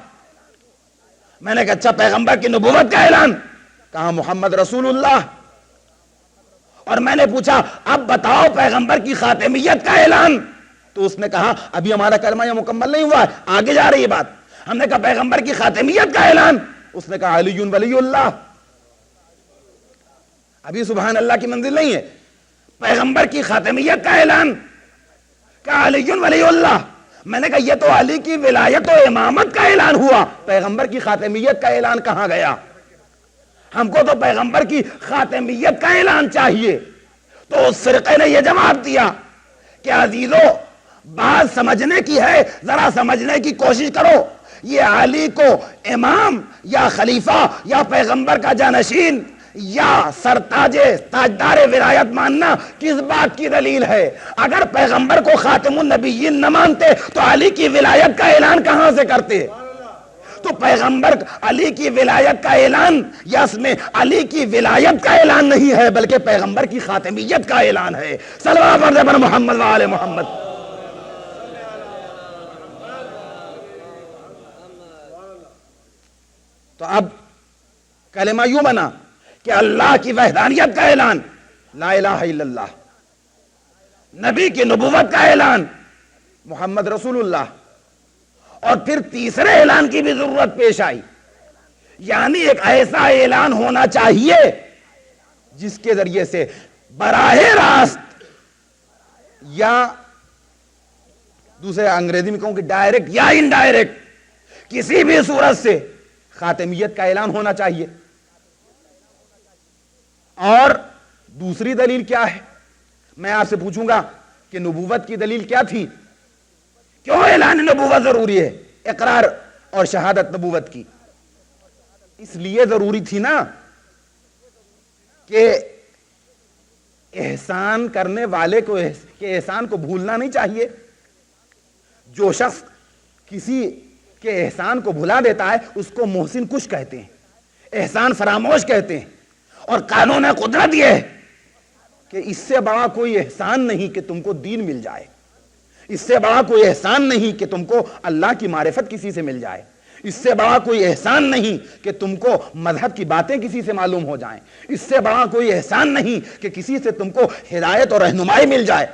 میں نے کہا اچھا پیغمبر کی نبوت کا اعلان؟ کہا محمد رسول اللہ۔ اور میں نے پوچھا اب بتاؤ پیغمبر کی خاتمیت کا اعلان؟ تو اس نے کہا ابھی ہمارا کلمہ یہ مکمل نہیں ہوا ہے، آگے جا رہی ہے بات۔ ہم نے کہا پیغمبر کی خاتمیت کا اعلان؟ اس نے کہا علی ولی اللہ۔ ابھی سبحان اللہ کی منزل نہیں ہے، پیغمبر کی خاتمیت کا اعلان، کہا علی ولی اللہ۔ میں نے کہا یہ تو علی کی ولایت و امامت کا اعلان ہوا، پیغمبر کی خاتمیت کا اعلان کہاں گیا؟ ہم کو تو پیغمبر کی خاتمیت کا اعلان چاہیے۔ تو اس فرقے نے یہ جواب دیا کہ عزیزو بات سمجھنے کی ہے، ذرا سمجھنے کی کوشش کرو، یہ علی کو امام یا خلیفہ یا پیغمبر کا جانشین یا تاجدار ولایت ماننا کس بات کی دلیل ہے؟ اگر پیغمبر کو خاتم النبیین نہ مانتے تو علی کی ولایت کا اعلان کہاں سے کرتے؟ تو پیغمبر علی کی ولایت کا اعلان یا اس میں علی کی ولایت کا اعلان نہیں ہے بلکہ پیغمبر کی خاتمیت کا اعلان ہے۔ صلوات پر محمد و آل محمد۔ تو اب کلمہ یوں بنا کہ اللہ کی وحدانیت کا اعلان، لا الہ الا اللہ، نبی کی نبوت کا اعلان، محمد رسول اللہ، اور پھر تیسرے اعلان کی بھی ضرورت پیش آئی، یعنی ایک ایسا اعلان ہونا چاہیے جس کے ذریعے سے براہ راست یا دوسرے انگریزی میں کہوں کہ ڈائریکٹ یا انڈائریکٹ کسی بھی صورت سے خاتمیت کا اعلان ہونا چاہیے۔ اور دوسری دلیل کیا ہے؟ میں آپ سے پوچھوں گا کہ نبوت کی دلیل کیا تھی؟ کیوں اعلان نبوت ضروری ہے؟ اقرار اور شہادت نبوت کی اس لیے ضروری تھی نا کہ احسان کرنے والے کو کے احسان کو بھولنا نہیں چاہیے۔ جو شخص کسی کے احسان کو بھلا دیتا ہے اس کو محسن کش کہتے ہیں، احسان فراموش کہتے ہیں، اور قانون قدرت یہ ہے کہ اس سے بڑا کوئی احسان نہیں کہ تم کو دین مل جائے، اس سے بڑا کوئی احسان نہیں کہ تم کو اللہ کی معرفت کسی سے مل جائے، اس سے بڑا کوئی احسان نہیں کہ تم کو مذہب کی باتیں کسی سے معلوم ہو جائیں، اس سے بڑا کوئی احسان نہیں کہ کسی سے تم کو ہدایت اور رہنمائی مل جائے۔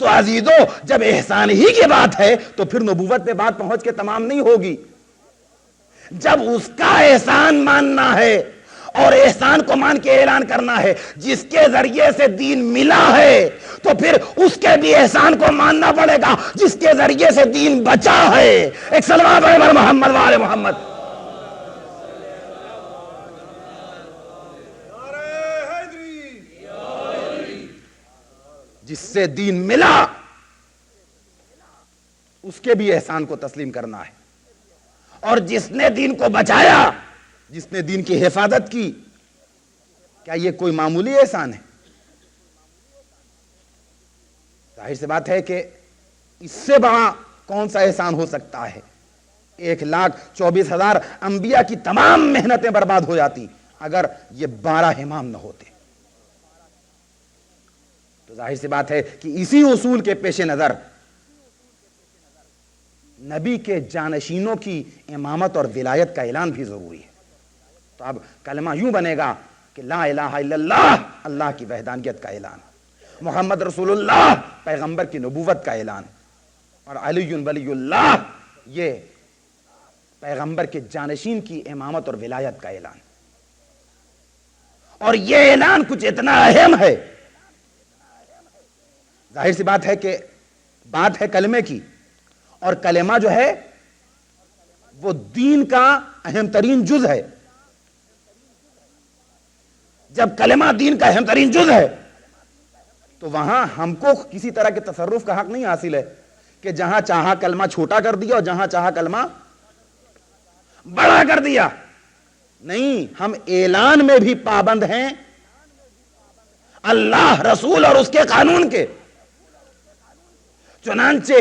تو عزیزو، جب احسان ہی کی بات ہے تو پھر نبوت پہ بات پہنچ کے تمام نہیں ہوگی۔ جب اس کا احسان ماننا ہے اور احسان کو مان کے اعلان کرنا ہے جس کے ذریعے سے دین ملا ہے، تو پھر اس کے بھی احسان کو ماننا پڑے گا جس کے ذریعے سے دین بچا ہے۔ ایک صلوات علی محمد وآل محمد۔ جس سے دین ملا اس کے بھی احسان کو تسلیم کرنا ہے، اور جس نے دین کو بچایا، جس نے دین کی حفاظت کی، کیا یہ کوئی معمولی احسان ہے؟ ظاہر سی بات ہے کہ اس سے بڑا کون سا احسان ہو سکتا ہے؟ 1,24,000 انبیاء کی تمام محنتیں برباد ہو جاتی اگر یہ 12 امام نہ ہوتے۔ تو ظاہر سی بات ہے کہ اسی اصول کے پیش نظر نبی کے جانشینوں کی امامت اور ولایت کا اعلان بھی ضروری ہے۔ تو اب کلمہ یوں بنے گا کہ لا الہ الا اللہ، اللہ کی وحدانیت کا اعلان، محمد رسول اللہ، پیغمبر کی نبوت کا اعلان، اور علی ولی اللہ، یہ پیغمبر کے جانشین کی امامت اور ولایت کا اعلان۔ اور یہ اعلان کچھ اتنا اہم ہے، ظاہر سی بات ہے کہ بات ہے کلمے کی، اور کلمہ جو ہے وہ دین کا اہم ترین جز ہے۔ جب کلمہ دین کا اہم ترین جز ہے تو وہاں ہم کو کسی طرح کے تصرف کا حق نہیں حاصل ہے کہ جہاں چاہا کلمہ چھوٹا کر دیا اور جہاں چاہا کلمہ بڑا کر دیا۔ نہیں، ہم اعلان میں بھی پابند ہیں اللہ، رسول اور اس کے قانون کے۔ چنانچہ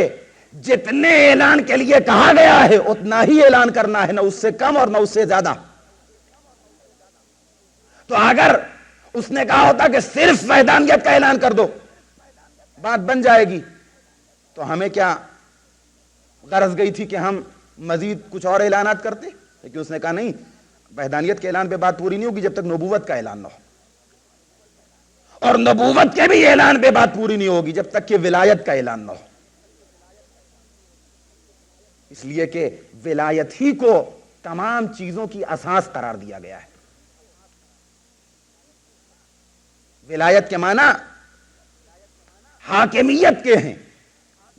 جتنے اعلان کے لیے کہا گیا ہے اتنا ہی اعلان کرنا ہے، نہ اس سے کم اور نہ اس سے زیادہ۔ تو اگر اس نے کہا ہوتا کہ صرف وحدانیت کا اعلان کر دو، بات بن جائے گی، تو ہمیں کیا غرض گئی تھی کہ ہم مزید کچھ اور اعلانات کرتے؟ لیکن اس نے کہا نہیں، وحدانیت کے اعلان پہ بات پوری نہیں ہوگی جب تک نبوت کا اعلان نہ ہو، اور نبوت کے بھی اعلان پہ بات پوری نہیں ہوگی جب تک کہ ولایت کا اعلان نہ ہو۔ اس لیے کہ ولایت ہی کو تمام چیزوں کی اساس قرار دیا گیا ہے۔ ولایت کے معنی حاکمیت کے ہیں،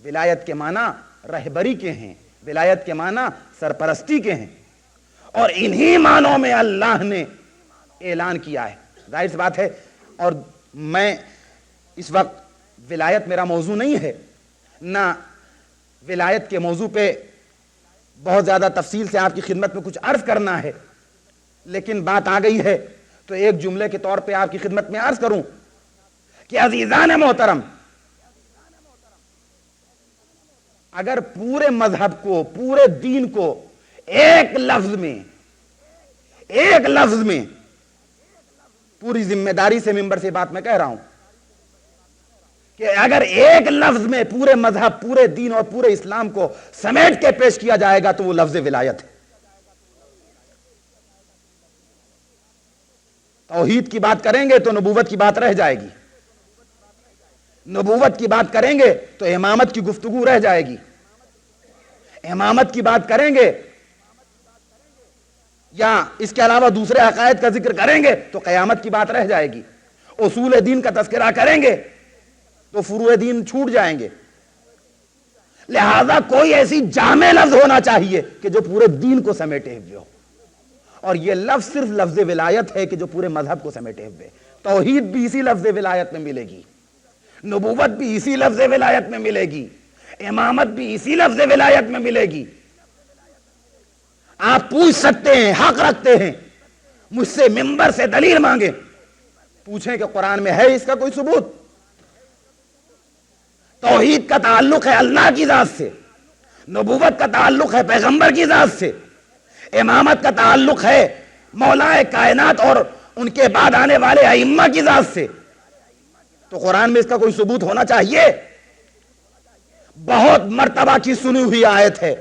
ولایت کے معنی رہبری کے ہیں، ولایت کے معنی سرپرستی کے ہیں، اور انہی معنوں میں اللہ نے اعلان کیا ہے۔ ظاہر سی بات ہے، اور میں اس وقت ولایت میرا موضوع نہیں ہے، نہ ولایت کے موضوع پہ بہت زیادہ تفصیل سے آپ کی خدمت میں کچھ عرض کرنا ہے، لیکن بات آ گئی ہے تو ایک جملے کے طور پہ آپ کی خدمت میں عرض کروں کہ عزیزان محترم، اگر پورے مذہب کو، پورے دین کو ایک لفظ میں پوری ذمہ داری سے ممبر سے بات میں کہہ رہا ہوں کہ اگر ایک لفظ میں پورے مذہب، پورے دین اور پورے اسلام کو سمیٹ کے پیش کیا جائے گا تو وہ لفظ ولایت ہے۔ توحید کی بات کریں گے تو نبوت کی بات رہ جائے گی، نبوت کی بات کریں گے تو امامت کی گفتگو رہ جائے گی، امامت کی بات کریں گے یا اس کے علاوہ دوسرے عقائد کا ذکر کریں گے تو قیامت کی بات رہ جائے گی، اصول دین کا تذکرہ کریں گے تو فروع دین چھوٹ جائیں گے۔ لہذا کوئی ایسی جامع لفظ ہونا چاہیے کہ جو پورے دین کو سمیٹے ہوئے ہو، اور یہ لفظ صرف لفظ ولایت ہے کہ جو پورے مذہب کو سمیٹے ہوئے۔ توحید بھی اسی لفظ ولایت میں ملے گی، نبوت بھی اسی لفظ ولایت میں ملے گی، امامت بھی اسی لفظ ولایت میں ملے گی۔ آپ پوچھ سکتے ہیں، حق رکھتے ہیں، مجھ سے منبر سے دلیل مانگیں، پوچھیں کہ قرآن میں ہے اس کا کوئی ثبوت؟ توحید کا تعلق ہے اللہ کی ذات سے، نبوت کا تعلق ہے پیغمبر کی ذات سے، امامت کا تعلق ہے مولا کائنات اور ان کے بعد آنے والے ائمہ کی ذات سے، تو قرآن میں اس کا کوئی ثبوت ہونا چاہیے۔ بہت مرتبہ کی سنی ہوئی آیت ہے،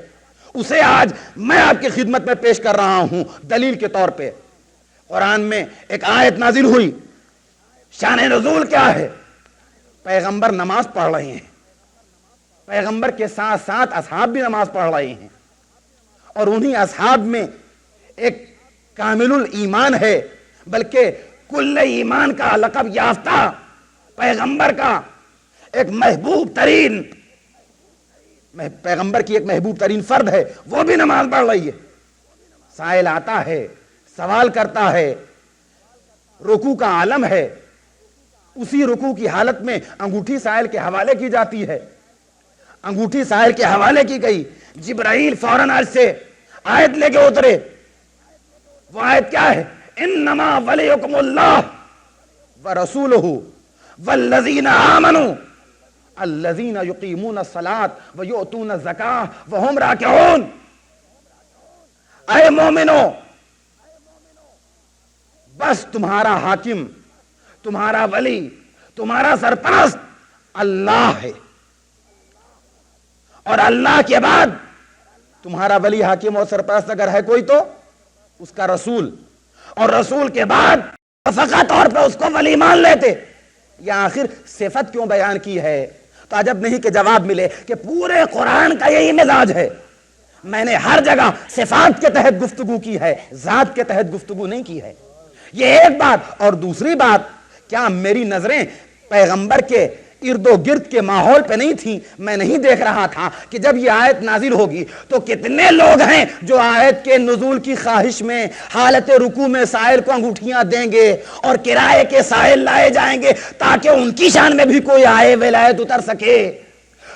اسے آج میں آپ کی خدمت میں پیش کر رہا ہوں دلیل کے طور پہ۔ قرآن میں ایک آیت نازل ہوئی، شان نزول کیا ہے؟ پیغمبر نماز پڑھ رہے ہیں، پیغمبر کے ساتھ ساتھ اصحاب بھی نماز پڑھ رہے ہیں، اور انہی اصحاب میں ایک کامل الایمان ہے، بلکہ کل ایمان کا لقب یافتہ پیغمبر کا ایک محبوب ترین، پیغمبر کی ایک محبوب ترین فرد ہے، وہ بھی نماز پڑھ رہی ہے۔ سائل آتا ہے، سوال کرتا ہے، رکوع کا عالم ہے، اسی رکوع کی حالت میں انگوٹھی سائل کے حوالے کی جاتی ہے، انگوٹھی سائل کے حوالے کی گئی، جبرائیل فوراً آج سے آیت لے کے اترے۔ وہ آیت کیا ہے؟ انما ولیکم اللہ ورسولہ والذین آمنوا الذین یقیمون الصلاۃ ویؤتون الزکاۃ وہم راکعون۔ اے مومنو، بس تمہارا حاکم، تمہارا ولی، تمہارا سرپرست اللہ ہے، اور اللہ کے بعد تمہارا ولی، حاکم اور سرپرست اگر ہے کوئی تو اس کا رسول، اور رسول کے بعد فقط طور پہ اس کو ولی مان لیتے۔ یا آخر صفت کیوں بیان کی ہے؟ تو عجب نہیں کہ جواب ملے کہ پورے قرآن کا یہی مزاج ہے، میں نے ہر جگہ صفات کے تحت گفتگو کی ہے، ذات کے تحت گفتگو نہیں کی ہے۔ یہ ایک بات، اور دوسری بات، کیا میری نظریں پیغمبر کے ارد و گرد کے ماحول پہ نہیں تھی؟ میں نہیں دیکھ رہا تھا کہ جب یہ آیت نازل ہوگی تو کتنے لوگ ہیں جو آیت کے نزول کی خواہش میں حالت رکوع میں سائل کو انگوٹھیاں دیں گے اور کرائے کے سائل لائے جائیں گے تاکہ ان کی شان میں بھی کوئی آئے ولایت اتر سکے۔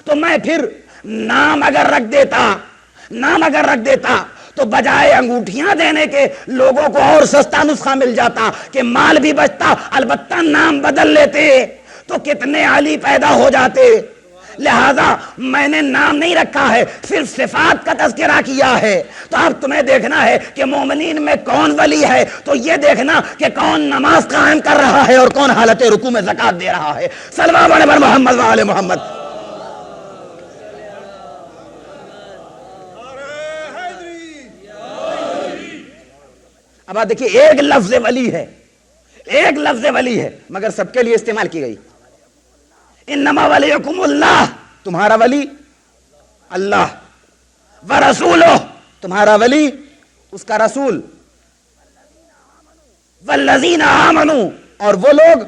تو میں پھر نام اگر رکھ دیتا تو بجائے انگوٹھیاں دینے کے لوگوں کو اور سستا نسخہ مل جاتا کہ مال بھی بچتا، البتہ نام بدل لیتے تو کتنے علی پیدا ہو جاتے۔ لہذا میں نے نام نہیں رکھا ہے، صرف صفات کا تذکرہ کیا ہے۔ تو اب تمہیں دیکھنا ہے کہ مومنین میں کون ولی ہے، تو یہ دیکھنا کہ کون نماز قائم کر رہا ہے اور کون حالت رکوع میں زکات دے رہا ہے۔ صلوات بر محمد و آل محمد۔ اب آپ دیکھیے، ایک لفظ ولی ہے مگر سب کے لیے استعمال کی گئی۔ انما ولیکم اللہ، تمہارا ولی اللہ، ورسولہ، تمہارا ولی اس کا رسول، والذین آمنوا، اور وہ لوگ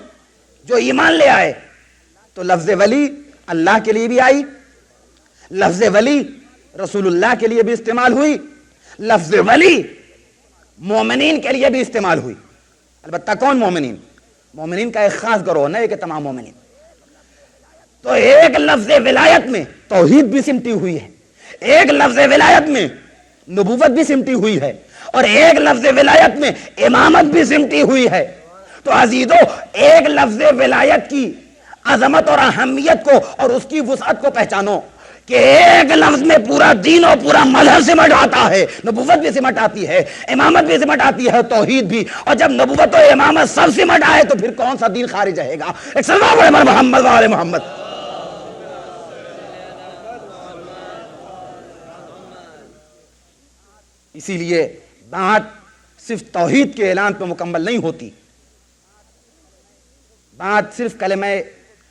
جو ایمان لے آئے۔ تو لفظ ولی اللہ کے لیے بھی آئی، لفظ ولی رسول اللہ کے لیے بھی استعمال ہوئی، لفظ ولی مومنین کے لیے بھی استعمال ہوئی۔ البتہ کون مومنین؟ مومنین کا ایک خاص گروہ، نہیں کہ تمام مومنین۔ تو ایک لفظ ولایت میں توحید بھی سمٹی ہوئی ہے، ایک لفظ ولایت میں نبوت بھی سمٹی ہوئی ہے، اور ایک لفظ ولایت میں امامت بھی سمٹی ہوئی ہے۔ تو عزیزو، ایک لفظ ولایت کی عظمت اور اہمیت کو اور اس کی وسعت کو پہچانو کہ ایک لفظ میں پورا دین اور پورا مذہب سمٹ آتا ہے، نبوت بھی سمٹ آتی ہے، امامت بھی سمٹ آتی ہے، توحید بھی۔ اور جب نبوت و امامت سب سمٹ آئے تو پھر کون سا دین خارج رہے گا؟ ایک صلوات بر محمد و آل محمد۔ اسی لیے بات صرف توحید کے اعلان پہ مکمل نہیں ہوتی، بات صرف کلمہ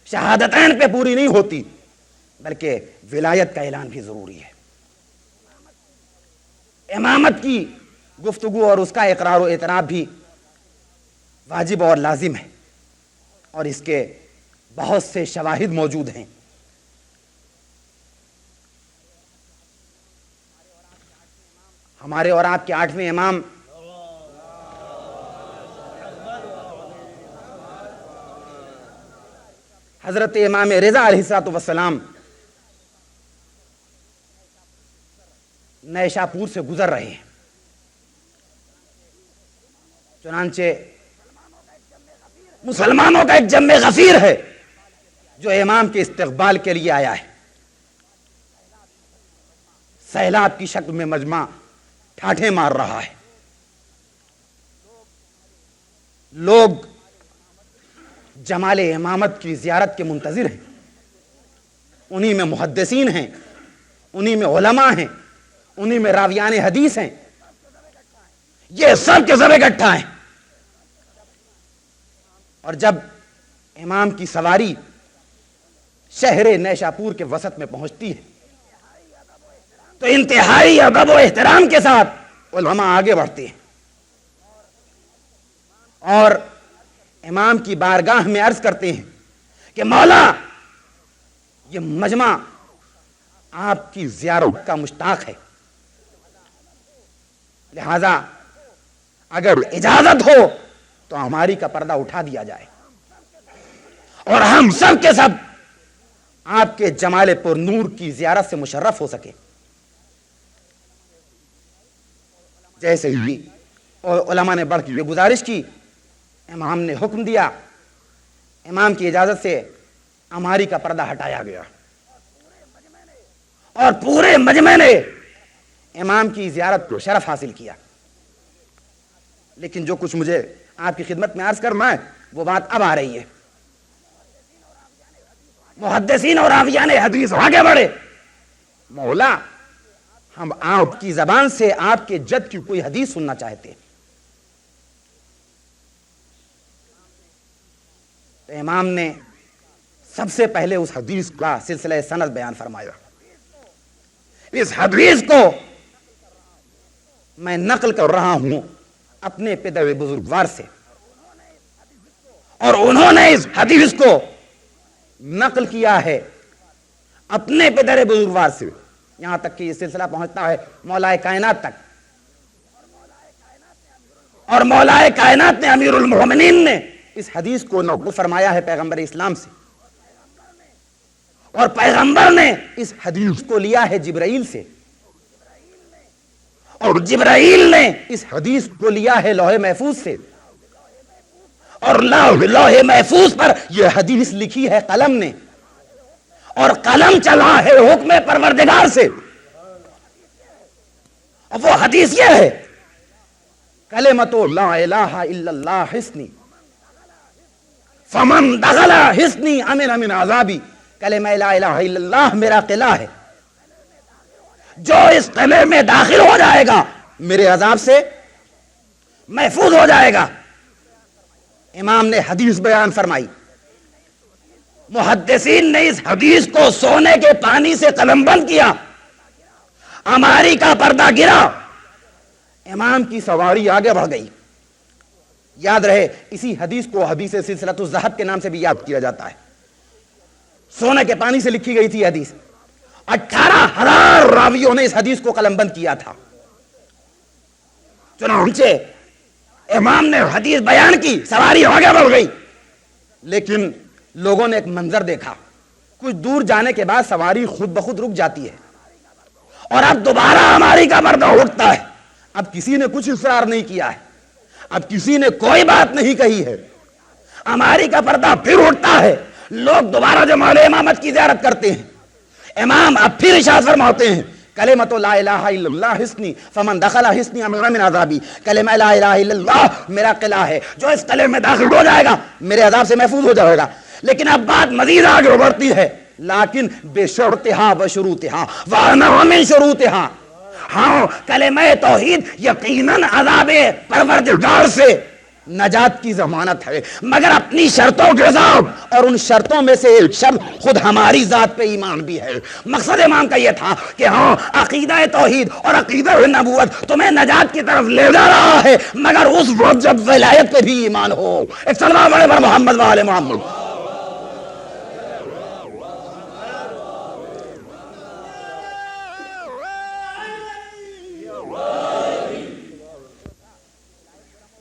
شہادتین پہ پوری نہیں ہوتی، بلکہ ولایت کا اعلان بھی ضروری ہے۔ امامت کی گفتگو اور اس کا اقرار و اعتراف بھی واجب اور لازم ہے، اور اس کے بہت سے شواہد موجود ہیں۔ ہمارے اور آپ کے 8ویں امام حضرت امام رضا علیہ الصلوۃ والسلام نیشاپور سے گزر رہے ہیں، چنانچہ مسلمانوں کا ایک جم غفیر ہے جو امام کے استقبال کے لیے آیا ہے۔ سیلاب کی شکل میں مجمع ٹھاٹھے مار رہا ہے، لوگ جمال امامت کی زیارت کے منتظر ہیں، انہی میں محدثین ہیں، انہی میں علماء ہیں، انہی میں راویان حدیث ہیں، یہ سب کے سب اکٹھا ہیں۔ اور جب امام کی سواری شہر نیشاپور کے وسط میں پہنچتی ہے تو انتہائی ادب و احترام کے ساتھ علماء آگے بڑھتے ہیں اور امام کی بارگاہ میں عرض کرتے ہیں کہ مولا، یہ مجمع آپ کی زیارت کا مشتاق ہے، لہذا اگر اجازت ہو تو ہماری کا پردہ اٹھا دیا جائے اور ہم سب کے سب آپ کے جمال پر نور کی زیارت سے مشرف ہو سکے۔ جیسے ہی علماء نے بڑھ کے گزارش کی، امام نے حکم دیا، امام کی اجازت سے ہماری کا پردہ ہٹایا گیا اور پورے مجمع نے امام کی زیارت کو شرف حاصل کیا۔ لیکن جو کچھ مجھے آپ کی خدمت میں عرض کرنا ہے وہ بات اب آ رہی ہے۔ محدثین اور راویان حدیث آگے بڑھے، مولا ہم آپ کی زبان سے آپ کے جد کی کوئی حدیث سننا چاہتے ہیں۔ تو امام نے سب سے پہلے اس حدیث کا سلسلہ سند بیان فرمایا۔ اس حدیث کو میں نقل کر رہا ہوں اپنے پدر بزرگوار سے، اور انہوں نے اس حدیث کو نقل کیا ہے اپنے پدر بزرگوار سے، یہاں تک کہ یہ سلسلہ پہنچتا ہے مولا کائنات تک، اور مولا کائنات نے امیر المومنین نے اس حدیث کو نقل فرمایا ہے پیغمبر اسلام سے، اور پیغمبر نے اس حدیث کو لیا ہے جبرائیل سے، اور جبرائیل نے اس حدیث کو لیا ہے لوح محفوظ سے، اور لوح محفوظ پر یہ حدیث لکھی ہے قلم نے، اور قلم چلا ہے حکم پروردگار سے۔ اور وہ حدیث یہ ہے، کلمۃ لا الہ الا اللہ حسنی فمن دخل حسنی امن من عذابی، کلمہ لا الہ الا اللہ میرا قلعہ ہے، جو اس قلعے میں داخل ہو جائے گا میرے عذاب سے محفوظ ہو جائے گا۔ امام نے حدیث بیان فرمائی، محدثین نے اس حدیث کو سونے کے پانی سے قلم بند کیا، ہماری کا پردہ گرا، امام کی سواری آگے بڑھ گئی۔ یاد رہے اسی حدیث کو حدیث سلسلۃ الذہب کے نام سے بھی یاد کیا جاتا ہے، سونے کے پانی سے لکھی گئی تھی حدیث، 18,000 راویوں نے اس حدیث کو قلم بند کیا تھا۔ چنانچہ امام نے حدیث بیان کی، سواری آگے بڑھ گئی، لیکن لوگوں نے ایک منظر دیکھا، کچھ دور جانے کے بعد سواری خود بخود رک جاتی ہے اور اب دوبارہ ہماری کا پردہ اٹھتا ہے۔ اب کسی نے کچھ اصرار نہیں کیا ہے، اب کسی نے کوئی بات نہیں کہی ہے، ہماری کا پردہ پھر اٹھتا ہے، لوگ دوبارہ جمال امامت کی زیارت کرتے ہیں۔ امام اب پھر ارشاد فرماتے ہیں، کلمۃ لا الہ الا اللہ حسنی فمن دخل حسنی امن من عذابی، کلمہ لا الہ الا اللہ میرا قلعہ ہے، جو اس قلعے میں داخل ہو جائے گا میرے عذاب سے محفوظ ہو جائے گا۔ لیکن اب بات مزید آگے بڑھتی ہے، لیکن بے شرطہا و شروطہا وانہ من شروطہا، ہاں کلمہ توحید یقیناً عذاب پروردگار سے نجات کی ضمانت ہے، مگر اپنی شرطوں کے ساتھ، اور ان شرطوں میں سے ایک شرط خود ہماری ذات پہ ایمان بھی ہے۔ مقصد امام کا یہ تھا کہ ہاں عقیدہ توحید اور عقیدہ نبوت تمہیں نجات کی طرف لے جا رہا ہے، مگر اس وقت جب ولایت پہ بھی ایمان ہو۔ ایک صلوات پڑھیں پر محمد و آل محمد۔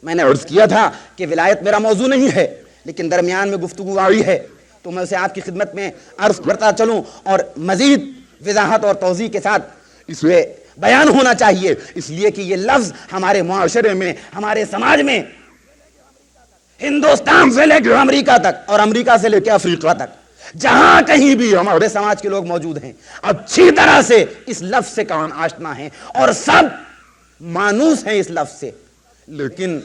میں نے عرض کیا تھا کہ ولایت میرا موضوع نہیں ہے، لیکن درمیان میں گفتگو آئی ہے تو میں اسے آپ کی خدمت میں عرض کرتا چلوں، اور مزید وضاحت اور توضیح کے ساتھ اس میں بیان ہونا چاہیے، اس لیے کہ یہ لفظ ہمارے معاشرے میں، ہمارے سماج میں، ہندوستان سے لے کے امریکہ تک اور امریکہ سے لے کے افریقہ تک جہاں کہیں بھی ہمارے سماج کے لوگ موجود ہیں اچھی طرح سے اس لفظ سے کان آشنا ہیں اور سب مانوس ہیں اس لفظ سے، لیکن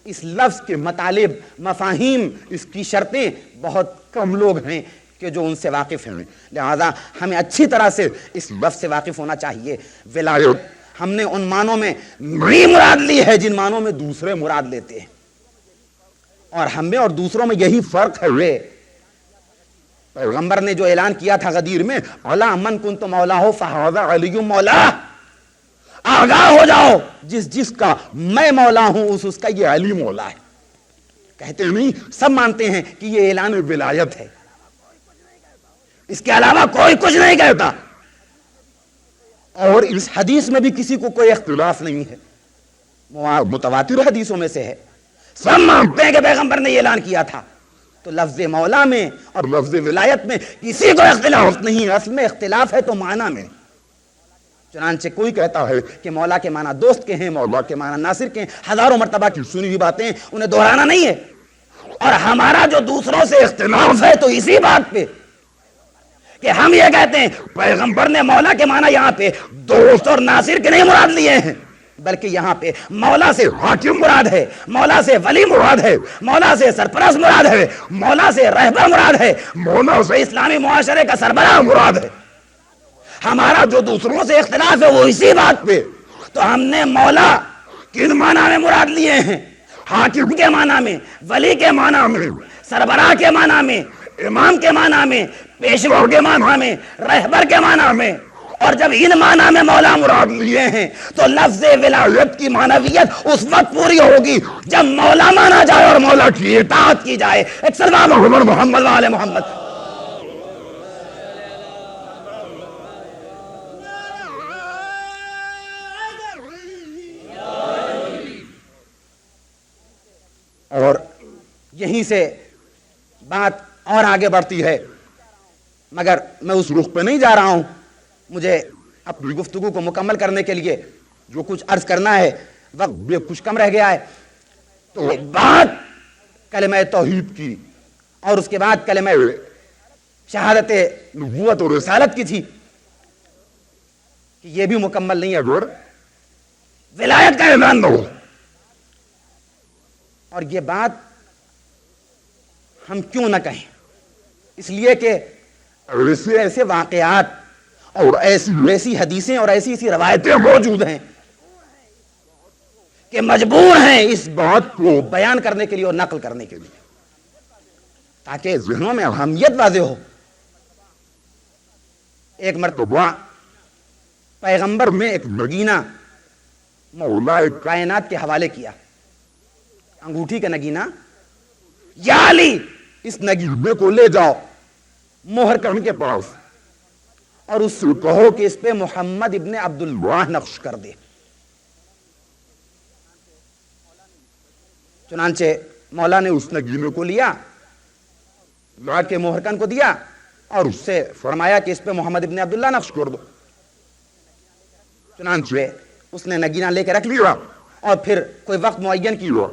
اس لفظ کے مطالب، مفاہیم، اس کی شرطیں بہت کم لوگ ہیں کہ جو ان سے واقف ہیں، لہذا ہمیں اچھی طرح سے اس لفظ سے واقف ہونا چاہیے۔ ولایت ہم نے ان معنوں میں نہیں مراد لی ہے جن معنوں میں دوسرے مراد لیتے ہیں، اور ہم میں اور دوسروں میں یہی فرق ہے۔ پیغمبر نے جو اعلان کیا تھا غدیر میں، الا من کنت مولا ہو فہذا علی مولا، آگاہ ہو جاؤ جس جس کا میں مولا ہوں اس کا یہ علی مولا ہے۔ کہتے نہیں، سب مانتے ہیں کہ یہ اعلان ولایت ہے، اس کے علاوہ کوئی کچھ نہیں کہتا، اور اس حدیث میں بھی کسی کو کوئی اختلاف نہیں ہے، متواتر حدیثوں میں سے ہے، سب مانتے ہیں کہ پیغمبر نے یہ اعلان کیا تھا۔ تو لفظ مولا میں اور لفظ ولایت میں کسی کو اختلاف نہیں، اصل میں اختلاف ہے تو معنی میں۔ چنانچہ کوئی کہتا ہے کہ مولا کے معنی دوست کے ہیں، مولا کے معنی ناصر کے ہیں، ہزاروں مرتبہ کی سنی ہوئی باتیں، انہیں دہرانا نہیں ہے، اور ہمارا جو دوسروں سے اختلاف ہے تو اسی بات پہ کہ ہم یہ کہتے ہیں پیغمبر نے مولا کے معنی یہاں پہ دوست اور ناصر کے نہیں مراد لیے ہیں، بلکہ یہاں پہ مولا سے حاکم مراد ہے، مولا سے ولی مراد ہے، مولا سے سرپرست مراد ہے، مولا سے رہبر مراد ہے، مولا سے اسلامی معاشرے کا سربراہ مراد ہے۔ ہمارا جو دوسروں سے اختلاف ہے وہ اسی بات پہ، تو ہم نے مولا کن معنی میں مراد لیے ہیں؟ حاکم کے معنی میں، ولی کے معنی میں، سربراہ کے معنی میں، امام کے معنی میں، پیشوا کے معنی میں، رہبر کے معنی میں، اور جب ان معنی میں مولا مراد لیے ہیں تو لفظ ولایت کی معنویت اس وقت پوری ہوگی جب مولا مانا جائے اور مولا کی اطاعت کی جائے۔ ایک صلوات محمد و آل محمد۔ اور یہیں سے بات اور آگے بڑھتی ہے، مگر میں اس رخ پہ نہیں جا رہا ہوں، مجھے اپنی گفتگو کو مکمل کرنے کے لیے جو کچھ عرض کرنا ہے وقت بھی کچھ کم رہ گیا ہے۔ تو بات کلمہ توحید کی اور اس کے بعد کلمہ شہادت نبوت اور رسالت کی تھی کہ یہ بھی مکمل نہیں ہے، ولایت کا اعلان ہو، اور یہ بات ہم کیوں نہ کہیں، اس لیے کہ ایسے واقعات اور ایسی حدیثیں اور ایسی روایتیں موجود ہیں کہ مجبور ہیں اس بات کو بیان کرنے کے لیے اور نقل کرنے کے لیے، تاکہ ذہنوں میں اہمیت واضح ہو۔ ایک مرتبہ پیغمبر میں ایک نگینہ مولا کائنات کے حوالے کیا، انگوٹھی کا نگینہ، یا علی اس نگینے کو لے جاؤ مہر کرنے کے پاس اور اس سے کہو کہ اس پہ محمد ابن عبداللہ نقش کر دے۔ چنانچہ مولا نے اس نگینے کو لیا، لا کے مہرکن کو دیا اور اس سے فرمایا کہ اس پہ محمد ابن عبداللہ نقش کر دو۔ چنانچہ اس نے نگینہ لے کے رکھ لیا اور پھر کوئی وقت معین کی ہو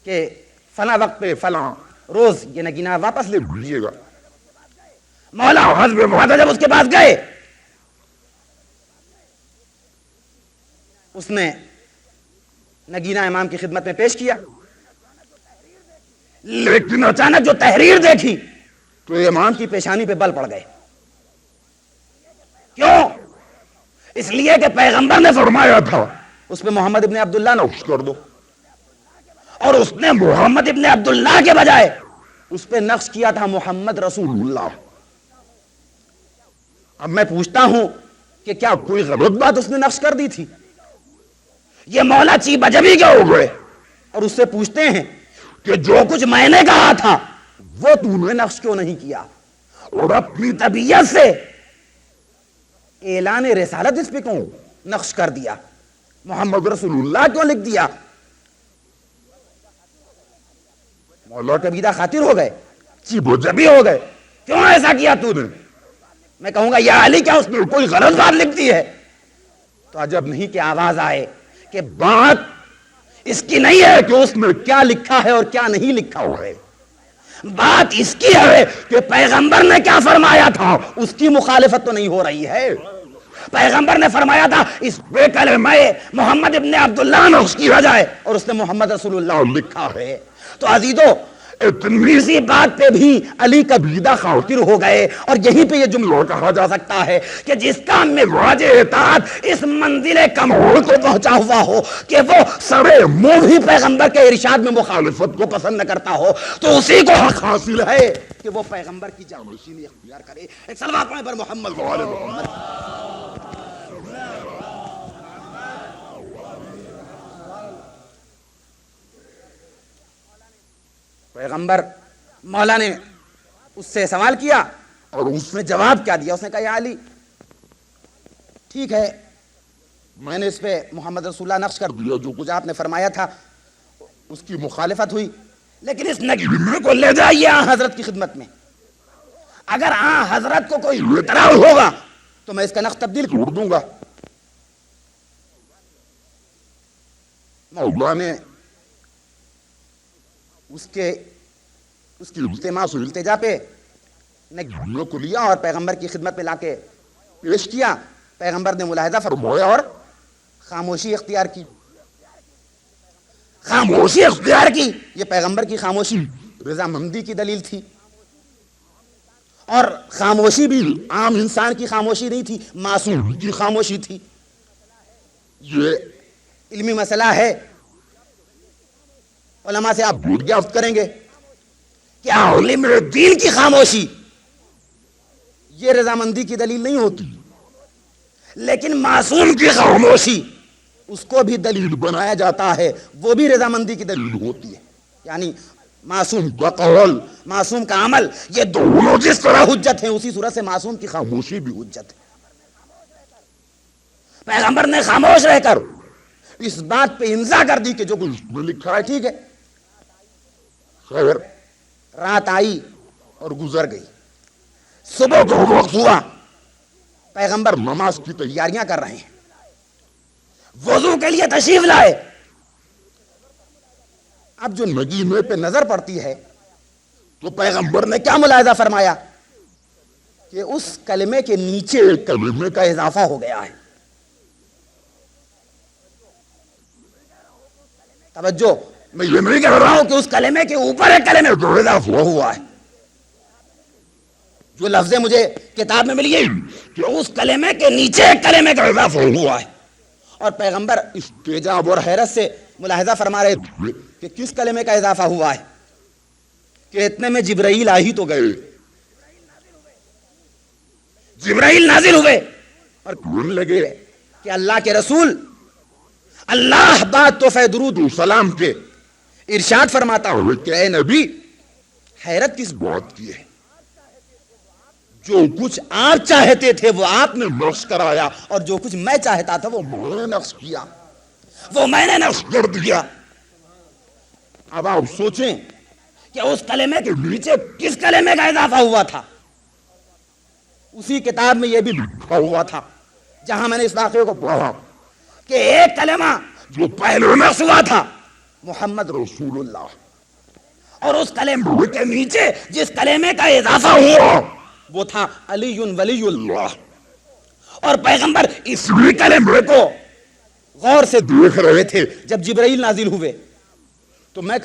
کہ فلاں وقت پہ فلاں روز یہ نگینہ واپس لے بھیجیے گا۔ مولا حضب محمد جب اس کے پاس گئے، اس نے نگینہ امام کی خدمت میں پیش کیا، لیکن اچانک جو تحریر دیکھی تو امام کی پیشانی پہ بل پڑ گئے۔ کیوں؟ اس لیے کہ پیغمبر نے فرمایا تھا اس پہ محمد ابن عبداللہ نقش کر دو، اور اس نے محمد ابن عبداللہ کے بجائے اس پہ نقش کیا تھا محمد رسول اللہ. اب میں پوچھتا ہوں کہ کیا کوئی غلط بات اس نے نقش کر دی تھی؟ یہ مولا چیب اجبی کے ہو گئے اور اس سے پوچھتے ہیں کہ جو کچھ میں نے کہا تھا وہ تو نے نقش کیوں نہیں کیا، اور اپنی طبیعت سے اعلان رسالت اس پہ کیوں نقش کر دیا، محمد رسول اللہ کیوں لکھ دیا؟ مولا کبیدہ خاطر ہو گئے، چیب اجبی ہو گئے، کیوں ایسا کیا تو نے؟ میں کہوں گا یا علی کیا اس نے کوئی غلط بات لکھ دی ہے؟ تو عجب نہیں کہ آواز آئے کہ بات اس کی نہیں ہے کہ اس میں کیا لکھا ہے اور کیا نہیں لکھا ہوا ہے، بات اس کی ہے کہ پیغمبر نے کیا فرمایا تھا اس کی مخالفت تو نہیں ہو رہی ہے. پیغمبر نے فرمایا تھا اس بے کلمہ محمد ابن عبداللہ نقش کیا جائے اور اس نے محمد رسول اللہ لکھا ہے. تو عزیزو اتنی سی بات پہ بھی علی کبیدہ خاطر ہو گئے، اور یہیں پہ یہ جملہ کہا جا سکتا ہے کہ جس کا مزاج اطاعت اس منزل کمال کو پہنچا ہوا ہو کہ وہ سڑے منہ بھی پیغمبر کے ارشاد میں مخالفت کو پسند نہ کرتا ہو، تو اسی کو حق حاصل ہے کہ وہ پیغمبر کی جانشینی اختیار کرے. ایک صلوات پڑھیں پر محمد و آل محمد. پیغمبر مولا نے اس سے سوال کیا اور اس نے جواب کیا دیا؟ اس نے کہا یا علی ٹھیک ہے میں نے اس پہ محمد رسول اللہ نقش کر دیا، جو کچھ آپ نے فرمایا تھا اس کی مخالفت ہوئی، لیکن اس نگینے کو لے جائیے آن حضرت کی خدمت میں، اگر آن حضرت کو کوئی اعتراض ہوگا تو میں اس کا نقش تبدیل کر دوں گا. مولا نے اس کی التماس و التجا پہ نگینے کو لیا اور پیغمبر کی خدمت میں لا کے پیش کیا. پیغمبر نے ملاحظہ فرمایا اور خاموشی اختیار کی. خاموشی اختیار کی، یہ پیغمبر کی خاموشی رضامندی کی دلیل تھی، اور خاموشی بھی عام انسان کی خاموشی نہیں تھی، معصوم کی خاموشی تھی. یہ علمی مسئلہ ہے، علماء سے آپ دریافت کریں گے کہ عالم دین کی خاموشی یہ رضامندی کی دلیل نہیں ہوتی، لیکن معصوم کی خاموشی اس کو بھی دلیل بنایا جاتا ہے، وہ بھی رضامندی کی دلیل ہوتی ہے. یعنی معصوم کا قول، معصوم کا عمل، یہ دونوں جس طرح حجت ہیں اسی صورت سے معصوم کی خاموشی بھی حجت ہے. پیغمبر نے خاموش رہ کر اس بات پہ امضا کر دی کہ جو کچھ لکھا ہے ٹھیک ہے. خیر رات آئی اور گزر گئی، صبح کو وقت ہوا، پیغمبر نماز کی تیاریاں کر رہے ہیں، وضو کے لیے تشریف لائے. اب جو نگینے پہ نظر پڑتی ہے تو پیغمبر نے کیا ملاحظہ فرمایا کہ اس کلمے کے نیچے ایک کلمے کا اضافہ ہو گیا ہے. توجہ، میں یہ نہیں کہہ رہا ہوں کہ اس کلمے کے اوپر ایک کلمے کا اضافہ ہوا ہے. جو لفظیں مجھے کتاب میں ملی ہے کہ اس کلمے کے نیچے ایک کلمے کا اضافہ ہوا ہے، اور پیغمبر استعجاب اور حیرت سے ملاحظہ فرما رہے تھے کہ کس کلمے کا اضافہ ہوا ہے کہ اتنے میں جبرائیل آ ہی تو گئے. جبرائیل نازل ہوئے اور کہنے لگے کہ اللہ کے رسول، اللہ بات تو درود و سلام کے ارشاد فرماتا ہو کہ اے نبی حیرت کس بات کی ہے، جو کچھ آپ چاہتے تھے وہ آپ نے نقش کرایا، اور جو کچھ میں چاہتا تھا وہ میں نے نقش کیا، وہ میں نے نقش کر دیا. اب آپ سوچیں کہ اس کلمے کے نیچے کس کلمے کا اضافہ ہوا تھا. اسی کتاب میں یہ بھی لکھا ہوا تھا جہاں میں نے اس واقعے کو پڑھا کہ ایک کلمہ جو پہلے نقش ہوا تھا محمد رسول اللہ، اور اس کلمے کے نیچے جس کلمے کا اضافہ ہوا وہ تھا علی ولی اللہ. اور پیغمبر اس کلمے کو غور سے دیکھ رہے تھے. جب جبرائیل نازل ہوئے تو میں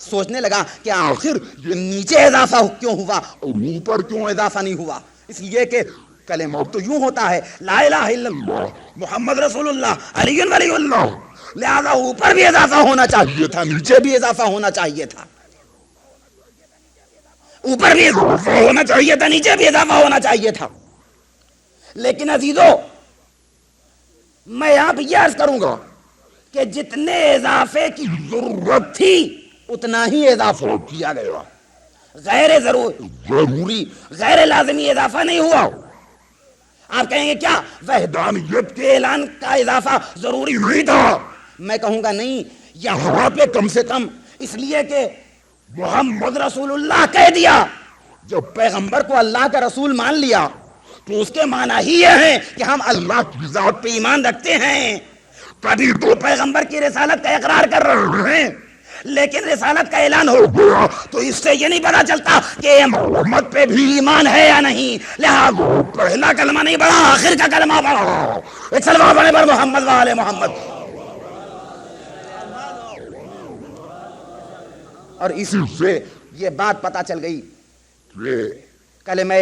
سوچنے لگا کہ آخر یہ نیچے اضافہ کیوں ہوا اور اوپر کیوں اضافہ نہیں ہوا. اس لیے کہ کلمہ تو یوں ہوتا ہے لا الہ الا اللہ محمد رسول اللہ علی ولی اللہ، لہذا اوپر بھی اضافہ ہونا چاہیے تھا، نیچے بھی اضافہ ہونا چاہیے تھا، اوپر بھی اضافہ ہونا چاہیے تھا، نیچے بھی اضافہ ہونا چاہیے تھا. لیکن عزیزو میں یہاں پہ یہ عرض کروں گا کہ جتنے اضافے کی ضرورت تھی اتنا ہی اضافہ کیا گیا، غیر ضروری غیر لازمی اضافہ نہیں ہوا. آپ کہیں گے کیا وحدانیت کے اعلان کا اضافہ ضروری نہیں تھا؟ میں کہوں گا نہیں، یہاں پہ کم سے کم اس لیے کہ محمد رسول اللہ کہہ دیا. جب پیغمبر کو اللہ کا رسول مان لیا تو اس کے معنی ہی یہ ہے کہ ہم اللہ کی ذات پہ ایمان رکھتے ہیں. کبھی تو پیغمبر کی رسالت کا اقرار کر رہے ہیں، لیکن رسالت کا اعلان ہو گیا تو اس سے یہ نہیں پتا چلتا کہ محمد پہ بھی ایمان ہے یا نہیں. لہذا پہلا کلمہ نہیں پڑھا، آخر کا کلمہ پڑھا. ایک سلوات پڑھنے پر محمد وآل محمد. اور اسی سے یہ بات پتا چل گئی کہ کلمہ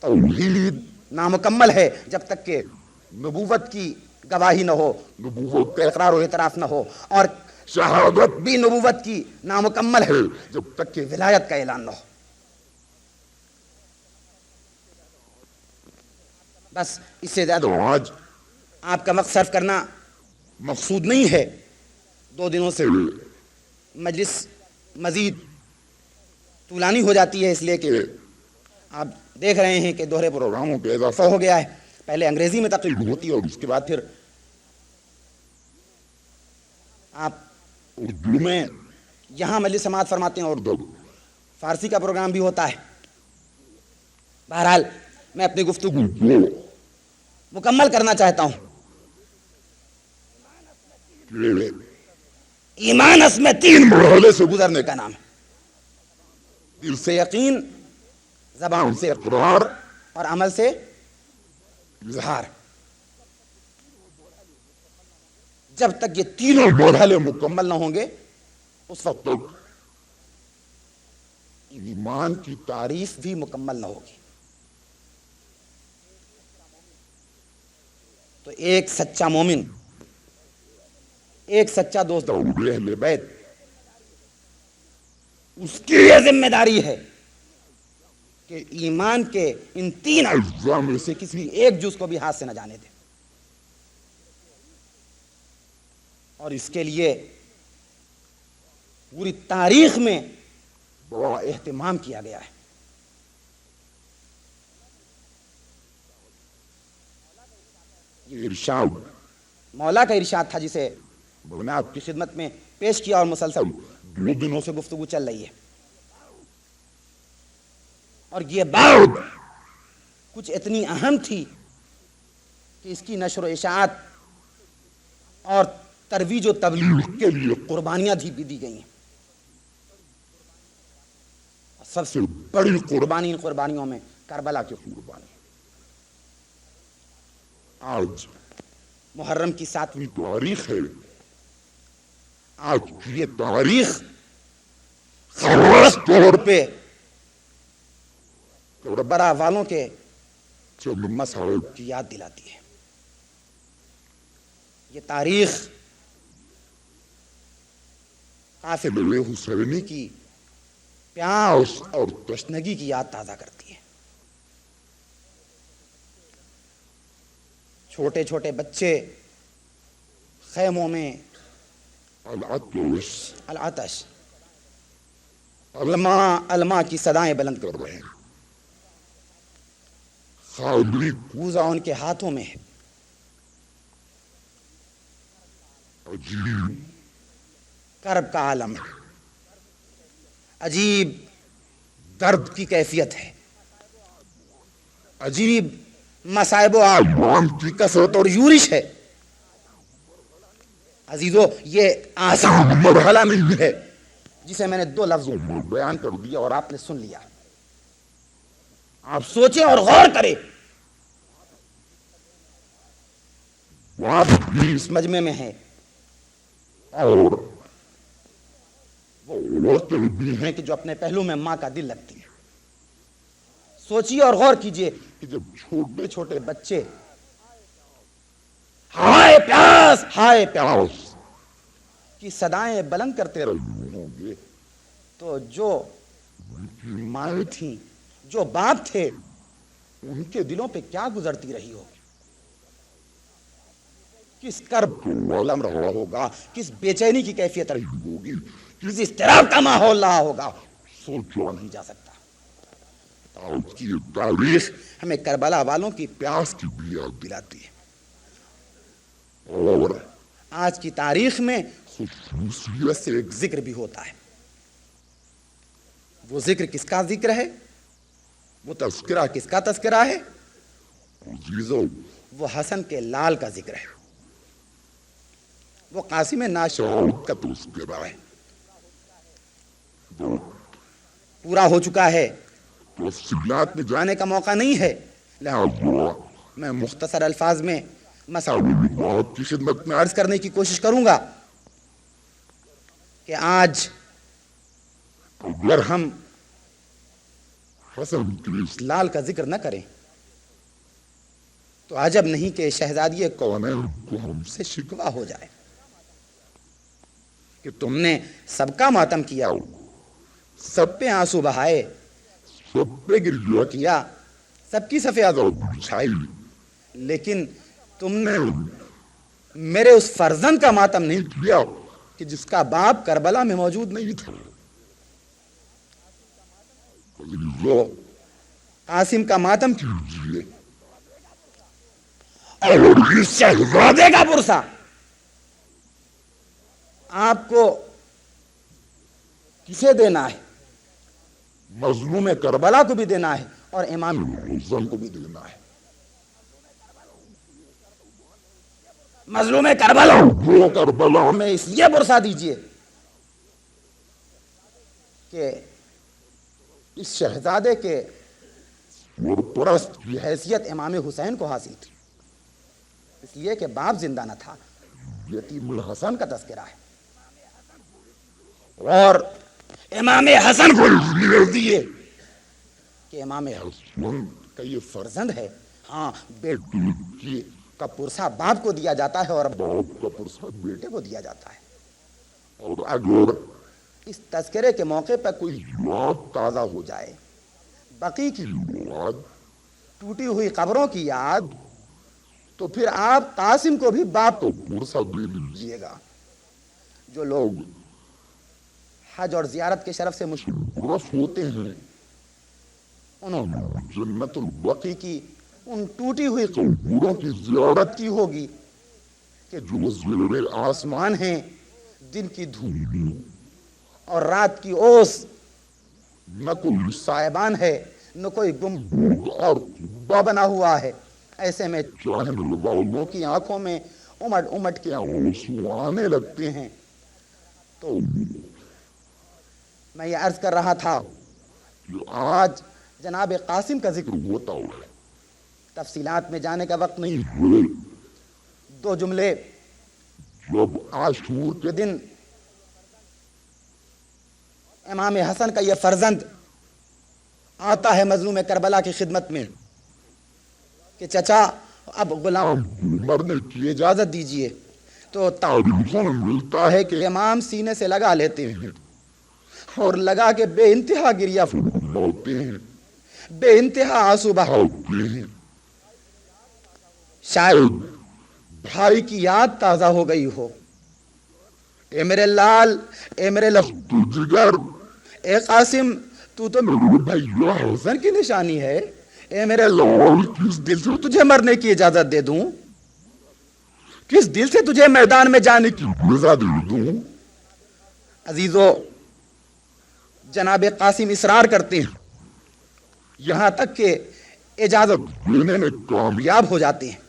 توحید نامکمل ہے جب تک کہ نبوت کی گواہی نہ ہو، نبوت کا اقرار و اعتراف نہ ہو، اور شہادت بھی نبوت کی نامکمل ہے جب تک کہ ولایت کا اعلان نہ ہو. بس اس سے زیادہ آج آپ کا وقت صرف کرنا مقصود نہیں ہے. 2 دنوں سے مجلس مزید طولانی ہو جاتی ہے، اس لیے کہ آپ دیکھ رہے ہیں کہ دوہرے پروگراموں پہ اضافہ ہو گیا ہے. پہلے انگریزی میں تقریر ہوتی ہے اور اس کے بعد پھر آپ اردو میں یہاں مجلس سماعت فرماتے ہیں اور فارسی کا پروگرام بھی ہوتا ہے. بہرحال میں اپنی گفتگو مکمل کرنا چاہتا ہوں. ایمان اس میں 3 مرحلے سے گزرنے کا نام ہے: دل سے یقین، زبان سے اقرار اور عمل سے اظہار. جب تک یہ تینوں مرحلے مکمل نہ ہوں گے اس وقت تک ایمان کی تعریف بھی مکمل نہ ہوگی. تو ایک سچا مومن، ایک سچا دوست اہل بیت، اس کی یہ ذمہ داری ہے کہ ایمان کے ان 3 اجزاء میں سے کسی ایک جز کو بھی ہاتھ سے نہ جانے دے. اور اس کے لیے پوری تاریخ میں بڑا اہتمام کیا گیا ہے. یہ ارشاد مولا کا ارشاد تھا جسے میں آپ کی خدمت میں پیش کیا اور مسلسل 2 دنوں سے گفتگو چل رہی ہے. اور یہ بات کچھ اتنی اہم تھی کہ اس کی نشر و اشاعت اور ترویج و تبلیغ کے لیے قربانیاں بھی دی گئی ہیں. سب سے بڑی قربانی ان قربانیوں میں کربلا کی قربانی. آج محرم کی 7ویں تاریخ ہے. آج یہ تاریخ خاص طور پہ کربلا والوں کے مسائل کی یاد دلاتی ہے. یہ تاریخ قافلے حسینی کی پیاس اور تشنگی کی یاد تازہ کرتی ہے. چھوٹے چھوٹے بچے خیموں میں العطش علماء کی صدائیں بلند کر رہے ہیں. خالی کوزہ ان کے ہاتھوں میں ہے. عجیب کرب کا عالم ہے، عجیب درد کی کیفیت ہے، عجیب مصائب و آلام کی کثرت اور یورش ہے. عزیزو یہ آسان مرحلہ نہیں ہے جسے میں نے 2 لفظوں میں بیان کر دیا اور آپ نے سن لیا. آپ سوچیں اور غور کریں. آپ بھی اس مجمع میں ہیں اور وہ عورتیں بھی ہیں کہ جو اپنے پہلو میں ماں کا دل لگتی ہیں. سوچیے اور غور کیجئے کہ جب چھوٹے چھوٹے بچے ہائے پیاس ہائے پیاس کی صدائیں بلند کرتے رہے ہوں گے تو جو مائیں تھیں، جو باپ تھے، ان کے دلوں پہ کیا گزرتی رہی ہوگی، کس کرب کو علم رہا ہوگا، کس بے چینی کی کیفیت رہی ہوگی، کس اضطراب کا ماحول رہا ہوگا، سوچا نہیں جا سکتا۔ آج کی تاریخ ہمیں کربلا والوں کی پیاس کی بھی یاد دلاتی ہے، اور آج کی تاریخ میں خصوصیت سے ایک ذکر بھی ہوتا ہے۔ وہ ذکر کس کا ذکر ہے؟ وہ تذکرہ کس کا تذکرہ ہے؟ عزیزو، وہ حسن کے لال کا ذکر ہے، وہ قاسم ناشاؤ کا تذکرہ ہے۔ وہ پورا ہو چکا ہے، تفصیلات میں جانے کا موقع نہیں ہے، لہذا میں مختصر الفاظ میں مسائل بات کی خدمت میں عرض کرنے کی کوشش کروں گا کہ آج اگر ہم حسن کے لال کا ذکر نہ کریں تو عجب نہیں کہ شہزادی کونین کو ہم سے شکوہ ہو جائے کہ تم نے سب کا ماتم کیا، سب پہ آنسو بہائے، سب پہ گریہ کیا، سب کی سفید بچھائی، لیکن تم نے میرے اس فرزند کا ماتم نہیں کیا کہ جس کا باپ کربلا میں موجود نہیں تھا۔ قاسم کا ماتم کیجیے، اور اس شہزادے کا پرسہ آپ کو کسے دینا ہے؟ مظلوم کربلا کو بھی دینا ہے اور امام حسن کو بھی دینا ہے۔ مظلوم کربلا میں اس لیے پرسہ دیجئے کہ اس شہزادے کے پرست کی حیثیت امام حسین کو حاصل تھی، اس لیے کہ باپ زندہ نہ تھا۔ یتیم الحسن کا تذکرہ ہے، اور امام حسن کو دیے کہ امام حسن کا یہ فرزند ہے۔ ہاں، بیٹی کا پرسہ باپ کو دیا جاتا ہے اور باپ کا پرسہ بیٹے کو دیا جاتا ہے، اور اگر اس تذکرے کے موقع پر کوئی یاد تازہ ہو جائے، بقی کی یاد، ٹوٹی ہوئی قبروں کی یاد، تو پھر آپ قاسم کو بھی باپ کو پرسہ دے دیجیے گا۔ جو لوگ حج اور زیارت کے شرف سے مشرف ہوتے ہیں، انہوں نے جنت البقیع کی ان ٹوٹی ہوئی قبروں کی زیارت کی ہوگی کہ جو زیر آسمان ہیں، دن کی دھوپ اور رات کی اوس، نہ کوئی سائبان ہے، نہ کوئی گنبد اور قبہ بنا ہوا ہے۔ ایسے میں چاہنے والوں کی آنکھوں میں امٹ امٹ کے آنسو آنے لگتے ہیں۔ تو میں یہ عرض کر رہا تھا کہ آج جناب قاسم کا ذکر ہوتا ہے، تفصیلات میں جانے کا وقت نہیں ہے۔ دو جملے، جب عاشور کے دن امام حسن کا یہ فرزند آتا ہے مظلوم کربلا کی خدمت میں کہ چچا اب غلام مرنے کی اجازت دیجئے، تو تاریخوں میں ملتا ہے کہ امام سینے سے لگا لیتے ہیں اور لگا کے بے انتہا گریہ فرماتے ہیں، بے انتہا آنسو بہاتے ہیں۔ شاید بھائی کی یاد تازہ ہو گئی ہو، اے میرے لال، اے میرے لفتو جگر، اے قاسم، تو میرے بھائی حسن کی نشانی ہے، اے میرے لال، کس دل سے تجھے مرنے کی اجازت دے دوں، کس دل سے تجھے میدان میں جانے کی اجازت دے دوں۔ عزیزو، جناب قاسم اصرار کرتے ہیں، یہاں تک کہ اجازت دینے میں کامیاب ہو جاتے ہیں،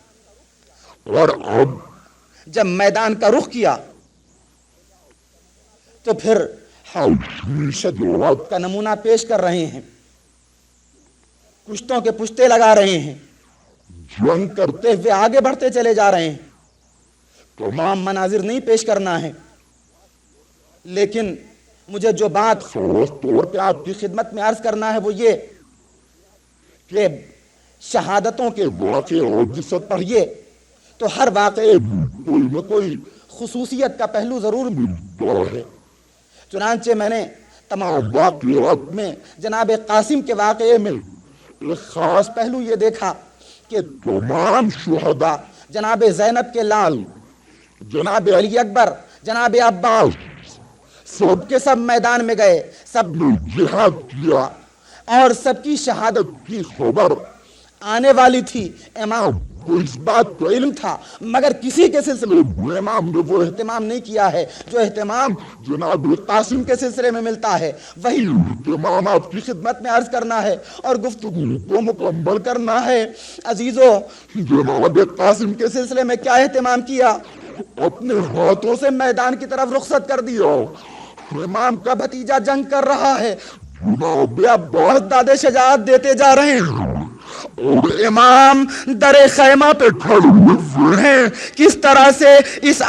اور اب جب میدان کا رخ کیا تو پھر کا نمونہ پیش کر رہے ہیں، کشتوں کے پشتے لگا رہے ہیں، جنگ کرتے ہوئے آگے بڑھتے چلے جا رہے ہیں۔ تمام مناظر نہیں پیش کرنا ہے، لیکن مجھے جو بات خاص طور پہ آپ کی خدمت میں عرض کرنا ہے وہ یہ کہ شہادتوں کے واقعے اور قصت پڑھیے تو ہر واقعے کوئی نہ کوئی خصوصیت کا پہلو ضرور ہے۔ چنانچہ میں نے تمام واقعات میں جناب قاسم کے واقعے میں ایک خاص پہلو یہ دیکھا کہ تمام شہداء جناب زینب کے لال، جناب علی اکبر، جناب عباس، سب کے سب میدان میں گئے، سب نے جہاد کیا اور سب کی شہادت کی خبر آنے والی تھی۔ امام کو اس بات کا علم تھا، مگر کسی کے سلسلے میں امام نے وہ اہتمام نہیں کیا ہے جو اہتمام جناب قاسم کے سلسلے میں ملتا ہے۔ وہی اہتمام آپ کی خدمت میں عرض کرنا ہے اور گفتگو کو مکمل کرنا ہے۔ عزیزو، جناب قاسم کے سلسلے میں کیا اہتمام کیا؟ اپنے ہاتھوں سے میدان کی طرف رخصت کر دیا۔ امام کا بھتیجا جنگ کر رہا ہے، جناب عباس داد شجاعت دیتے جا رہے ہیں اور امام در خیمہ پہ کھڑے ہوئے ہیں۔ کس طرح سے اس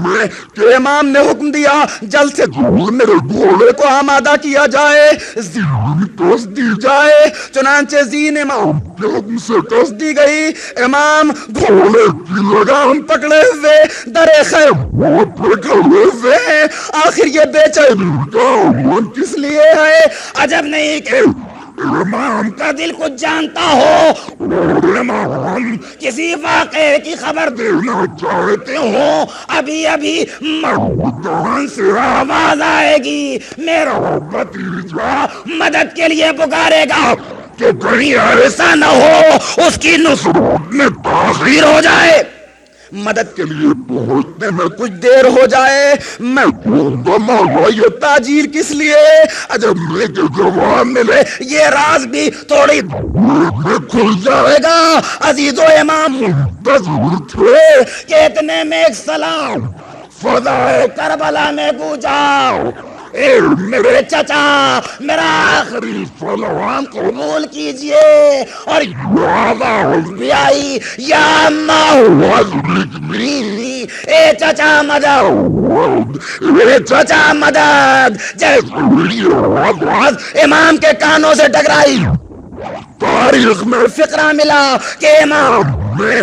میں کہ امام نے حکم دیا جلد سے میرے گھوڑے کو آمادہ کیا جائے، زین کس دی جائے۔ چنانچہ زین امام کے حکم سے کس دی گئی۔ امام گھوڑے کی لگام پکڑے ہوئے در خیمہ پہ کھڑے ہوئے ہیں۔ آخر یہ بے چینی کا عنوان کس لیے ہے؟ عجب نہیں کہ امام کا دل کچھ جانتا ہو، امام کسی واقعے کی خبر دینا چاہتے ہو۔ ابھی ابھی میدان سے آواز آئے گی، میرا بھتیجا مدد کے لیے پکارے گا کہ کہیں ایسا نہ ہو اس کی نصرت میں تاخیر ہو جائے، مدد کے لیے پہنچنے میں کچھ دیر ہو جائے۔ میں یہ تاجیل کس لیے؟ جب مجھے جواب ملے یہ راز بھی تھوڑی کھل جائے گا۔ عزیز و امام منتظر تھے کہ اتنے میں ایک سلام فضائے کربلا میں گونجا، اے میرے چچا میرا آخری سلام قبول کیجئے، اور آواز بھی آئی، یا اے چچا مدد، اے چچا مدد۔ جیسے آواز امام کے کانوں سے ٹکرائی، تاریخ میں فقرہ ملا کہ امام نے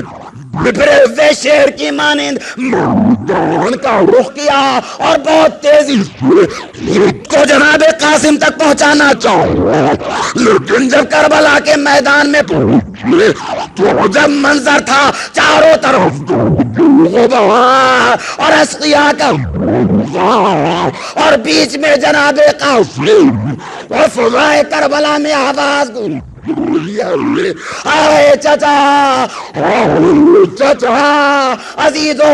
بپھرے ہوئے شیر کی مانند میدان کا رخ کیا اور بہت تیزی سے کو جناب قاسم تک پہنچانا چاہا، لیکن جب کربلا کے میدان میں پہنچے تو جب منظر تھا چاروں طرف اور اسقیا کا اور بیچ میں جناب قاسم اور فضائے کربلا میں آواز آئے چچا، چچا عزیزو،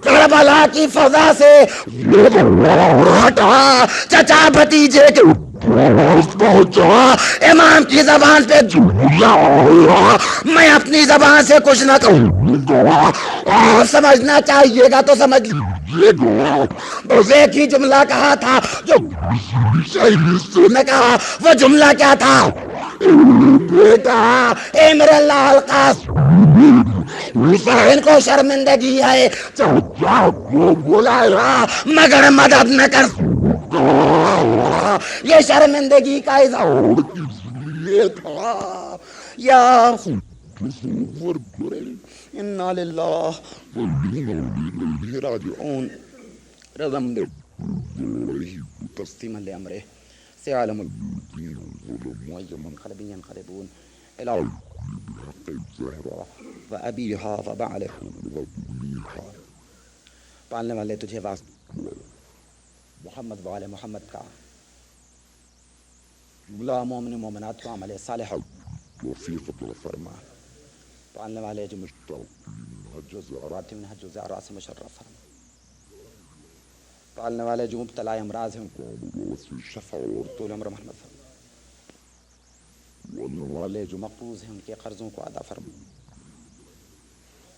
کربلا کی فضا سے ہٹا، چچا بھتیجے کے پہنچا، امام کی زبان پہ میں اپنی زبان سے کچھ نہ کہوں، آپ سمجھنا چاہیے گا تو سمجھ لیجیے گا۔ بس ایک ہی جملہ کہا تھا جو نے کہا، وہ جملہ کیا تھا؟ بیٹا، اے میرے لال قاسم، حسین کو شرمندگی ہے، چچا کو بلایا مگر مدد نہ کر سکا۔ یہ شرمندگی کا اظہار یہ تھا۔ یا انا للہ وَإِنَّا راجعون رضم تسليما لأمره سيعلم الدين والمنقلبين ينقلبون إلى بحق الزهراء وأبيها وبعله وأبيها۔ پالنے والے تجھے محمد وعلى محمد کا جملہ مومن مومنات کو عمل صالح وفیقت فرما، پالنے والے جو حج زیارات میں حج زیارات سے مشرف فرما، پالنے والے جو مبتلا امراض ہیں ان کو شفا اور طول عمر محمد فرما، پالنے والے جو مقروض ہیں ان کے قرضوں کو ادا فرما،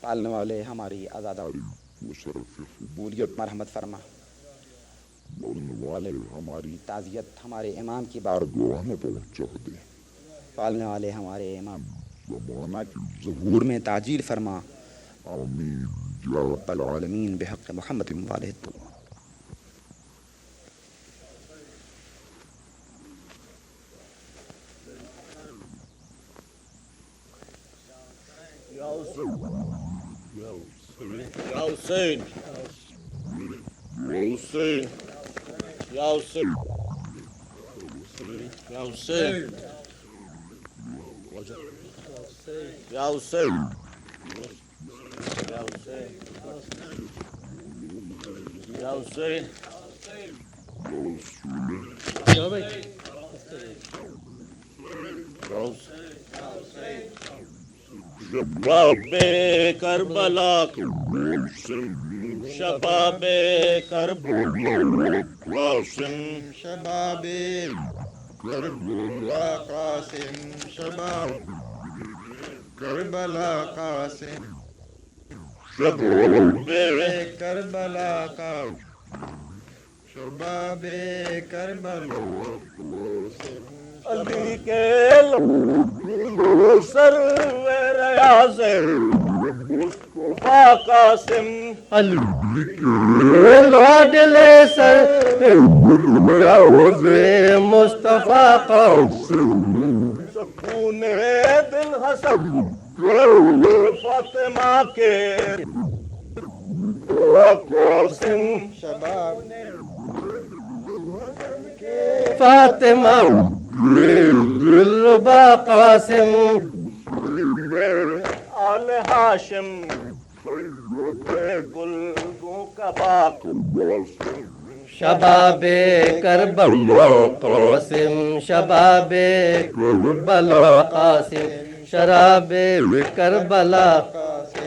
پالنے والے ہماری آزاداری مشرف قبولیت مرحمت فرما، پالنے والے ہماری تعزیت ہمارے امام کی بارگاہ میں پہنچا دے، پالنے والے ہمارے امام زمانہ کی ظہور میں تعجیل فرما، آمین یا رب العالمین بحق محمد وعلیہ السلام۔ یا حسین حسین یا حسین یا حسین یا حسین یا حسین یا حسین شباب کربلا شباب کربلا قاسم شباب کربلا قاسم شباب کربلا قاسم شباب کربلا قاسم شباب کربلا علی کے سرور اعظم مصطفیٰ قاسم علی کے لاڈلے سرور اعظم مصطفیٰ قاسم سکون دل حسن فاطمہ کے قاسم شباب فاطمہ دلربا قاسم آل ہاشم گلگوں کا باغ شباب کربلا قاسم شباب کربلا قاسم شراب کربلا قاسم